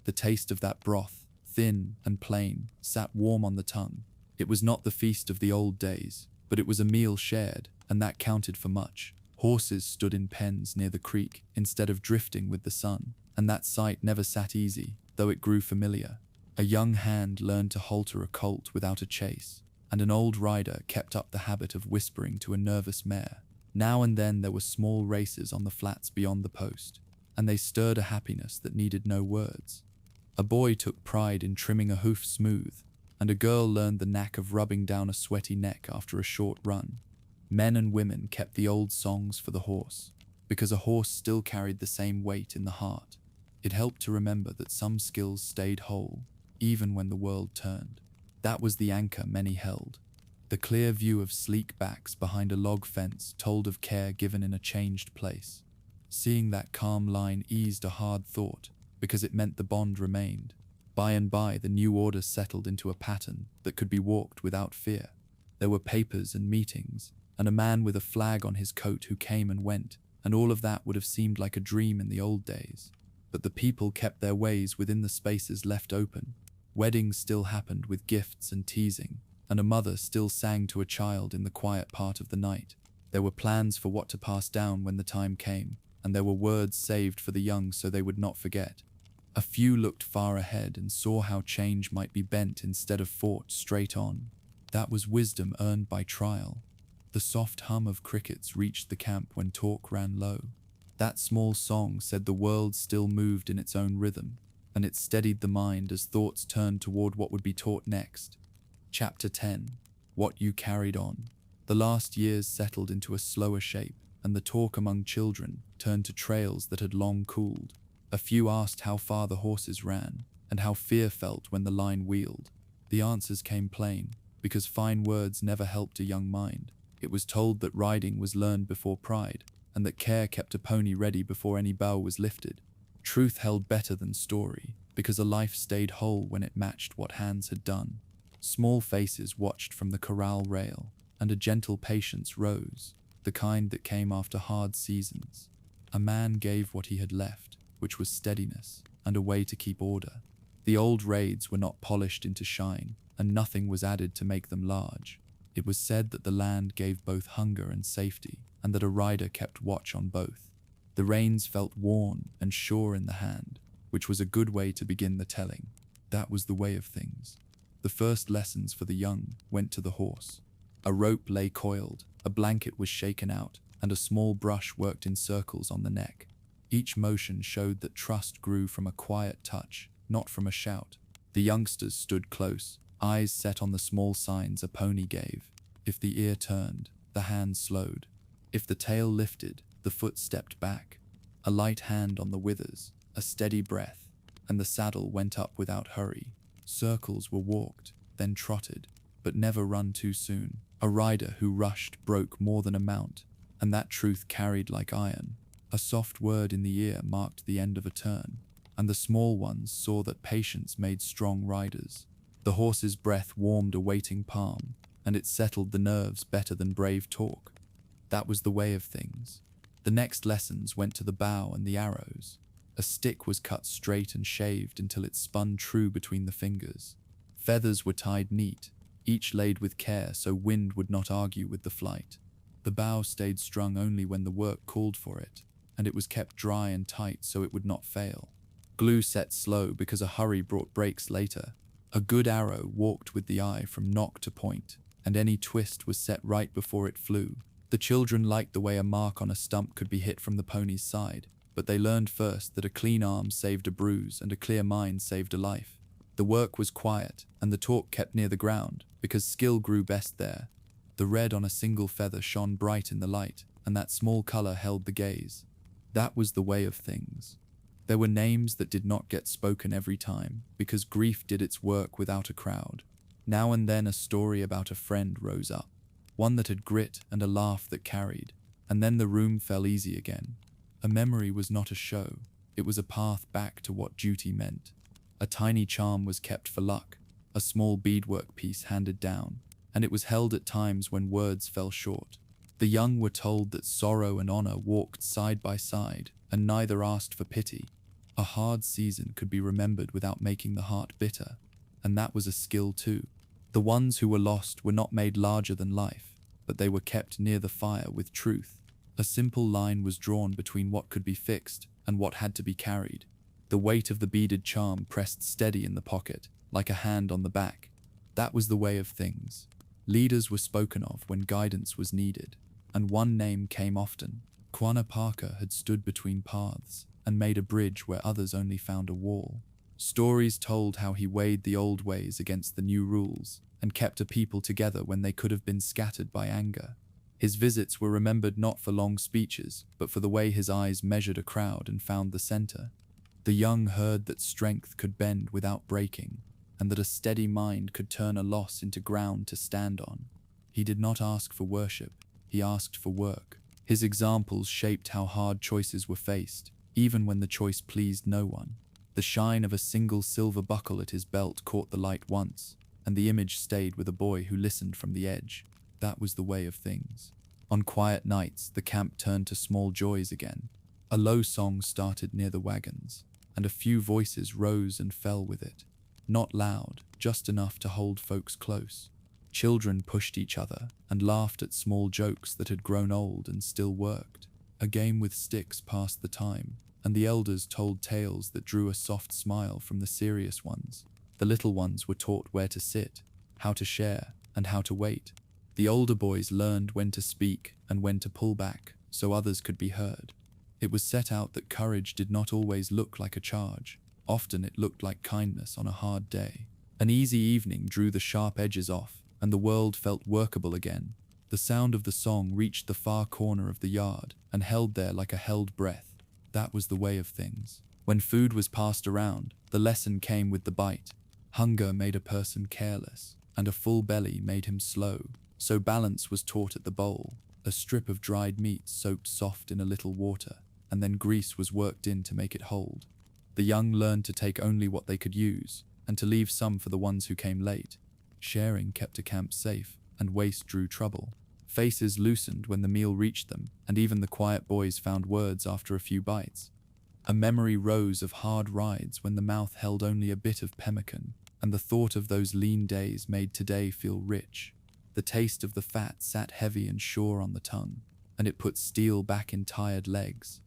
The taste of that broth, thin and plain, sat warm on the tongue. It was not the feast of the old days, but it was a meal shared, and that counted for much. Horses stood in pens near the creek instead of drifting with the sun, and that sight never sat easy, though it grew familiar. A young hand learned to halter a colt without a chase, and an old rider kept up the habit of whispering to a nervous mare. Now and then there were small races on the flats beyond the post, and they stirred a happiness that needed no words. A boy took pride in trimming a hoof smooth, and a girl learned the knack of rubbing down a sweaty neck after a short run. Men and women kept the old songs for the horse, because a horse still carried the same weight in the heart. It helped to remember that some skills stayed whole, even when the world turned. That was the anchor many held. The clear view of sleek backs behind a log fence told of care given in a changed place. Seeing that calm line eased a hard thought, because it meant the bond remained. By and by, the new order settled into a pattern that could be walked without fear. There were papers and meetings, and a man with a flag on his coat who came and went, and all of that would have seemed like a dream in the old days. But the people kept their ways within the spaces left open. Weddings still happened with gifts and teasing, and a mother still sang to a child in the quiet part of the night. There were plans for what to pass down when the time came, and there were words saved for the young so they would not forget. A few looked far ahead and saw how change might be bent instead of fought straight on. That was wisdom earned by trial. The soft hum of crickets reached the camp when talk ran low. That small song said the world still moved in its own rhythm, and it steadied the mind as thoughts turned toward what would be taught next. Chapter 10. What You Carried On. The last years settled into a slower shape, and the talk among children turned to trails that had long cooled. A few asked how far the horses ran, and how fear felt when the line wheeled. The answers came plain, because fine words never helped a young mind. It was told that riding was learned before pride, and that care kept a pony ready before any bow was lifted. Truth held better than story, because a life stayed whole when it matched what hands had done. Small faces watched from the corral rail, and a gentle patience rose, the kind that came after hard seasons. A man gave what he had left, which was steadiness, and a way to keep order. The old raids were not polished into shine, and nothing was added to make them large. It was said that the land gave both hunger and safety, and that a rider kept watch on both. The reins felt worn and sure in the hand, which was a good way to begin the telling. That was the way of things. The first lessons for the young went to the horse. A rope lay coiled, a blanket was shaken out, and a small brush worked in circles on the neck. Each motion showed that trust grew from a quiet touch, not from a shout. The youngsters stood close, eyes set on the small signs a pony gave. If the ear turned, the hand slowed. If the tail lifted, the foot stepped back. A light hand on the withers, a steady breath, and the saddle went up without hurry. Circles were walked, then trotted, but never run too soon. A rider who rushed broke more than a mount, and that truth carried like iron. A soft word in the ear marked the end of a turn, and the small ones saw that patience made strong riders. The horse's breath warmed a waiting palm, and it settled the nerves better than brave talk. That was the way of things. The next lessons went to the bow and the arrows. A stick was cut straight and shaved until it spun true between the fingers. Feathers were tied neat, each laid with care so wind would not argue with the flight. The bow stayed strung only when the work called for it, and it was kept dry and tight so it would not fail. Glue set slow because a hurry brought breaks later. A good arrow walked with the eye from nock to point, and any twist was set right before it flew. The children liked the way a mark on a stump could be hit from the pony's side, but they learned first that a clean arm saved a bruise and a clear mind saved a life. The work was quiet, and the talk kept near the ground, because skill grew best there. The red on a single feather shone bright in the light, and that small color held the gaze. That was the way of things. There were names that did not get spoken every time, because grief did its work without a crowd. Now and then a story about a friend rose up, one that had grit and a laugh that carried, and then the room fell easy again. A memory was not a show, it was a path back to what duty meant. A tiny charm was kept for luck, a small beadwork piece handed down, and it was held at times when words fell short. The young were told that sorrow and honor walked side by side, and neither asked for pity. A hard season could be remembered without making the heart bitter, and that was a skill too. The ones who were lost were not made larger than life, but they were kept near the fire with truth. A simple line was drawn between what could be fixed and what had to be carried. The weight of the beaded charm pressed steady in the pocket, like a hand on the back. That was the way of things. Leaders were spoken of when guidance was needed, and one name came often. Quanah Parker had stood between paths and made a bridge where others only found a wall. Stories told how he weighed the old ways against the new rules and kept a people together when they could have been scattered by anger. His visits were remembered not for long speeches, but for the way his eyes measured a crowd and found the center. The young heard that strength could bend without breaking, and that a steady mind could turn a loss into ground to stand on. He did not ask for worship, he asked for work. His examples shaped how hard choices were faced, even when the choice pleased no one. The shine of a single silver buckle at his belt caught the light once, and the image stayed with a boy who listened from the edge. That was the way of things. On quiet nights, the camp turned to small joys again. A low song started near the wagons, and a few voices rose and fell with it. Not loud, just enough to hold folks close. Children pushed each other and laughed at small jokes that had grown old and still worked. A game with sticks passed the time, and the elders told tales that drew a soft smile from the serious ones. The little ones were taught where to sit, how to share, and how to wait. The older boys learned when to speak and when to pull back so others could be heard. It was set out that courage did not always look like a charge. Often it looked like kindness on a hard day. An easy evening drew the sharp edges off, and the world felt workable again. The sound of the song reached the far corner of the yard and held there like a held breath. That was the way of things. When food was passed around, the lesson came with the bite. Hunger made a person careless, and a full belly made him slow. So balance was taught at the bowl. A strip of dried meat soaked soft in a little water, and then grease was worked in to make it hold. The young learned to take only what they could use, and to leave some for the ones who came late. Sharing kept a camp safe, and waste drew trouble. Faces loosened when the meal reached them, and even the quiet boys found words after a few bites. A memory rose of hard rides when the mouth held only a bit of pemmican, and the thought of those lean days made today feel rich. The taste of the fat sat heavy and sure on the tongue, and it put steel back in tired legs.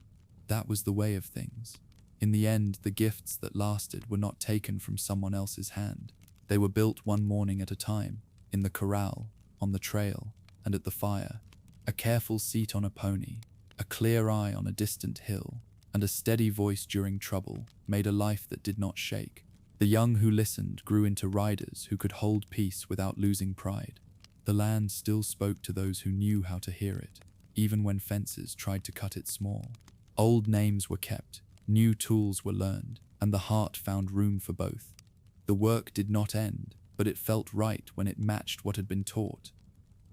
That was the way of things. In the end, the gifts that lasted were not taken from someone else's hand. They were built one morning at a time, in the corral, on the trail, and at the fire. A careful seat on a pony, a clear eye on a distant hill, and a steady voice during trouble made a life that did not shake. The young who listened grew into riders who could hold peace without losing pride. The land still spoke to those who knew how to hear it, even when fences tried to cut it small. Old names were kept, new tools were learned, and the heart found room for both. The work did not end, but it felt right when it matched what had been taught.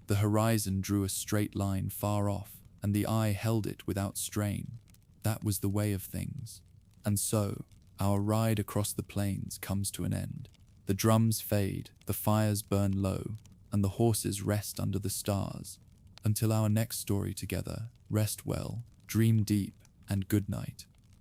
The horizon drew a straight line far off, and the eye held it without strain. That was the way of things. And so, our ride across the plains comes to an end. The drums fade, the fires burn low, and the horses rest under the stars. Until our next story together, rest well, dream deep, and good night.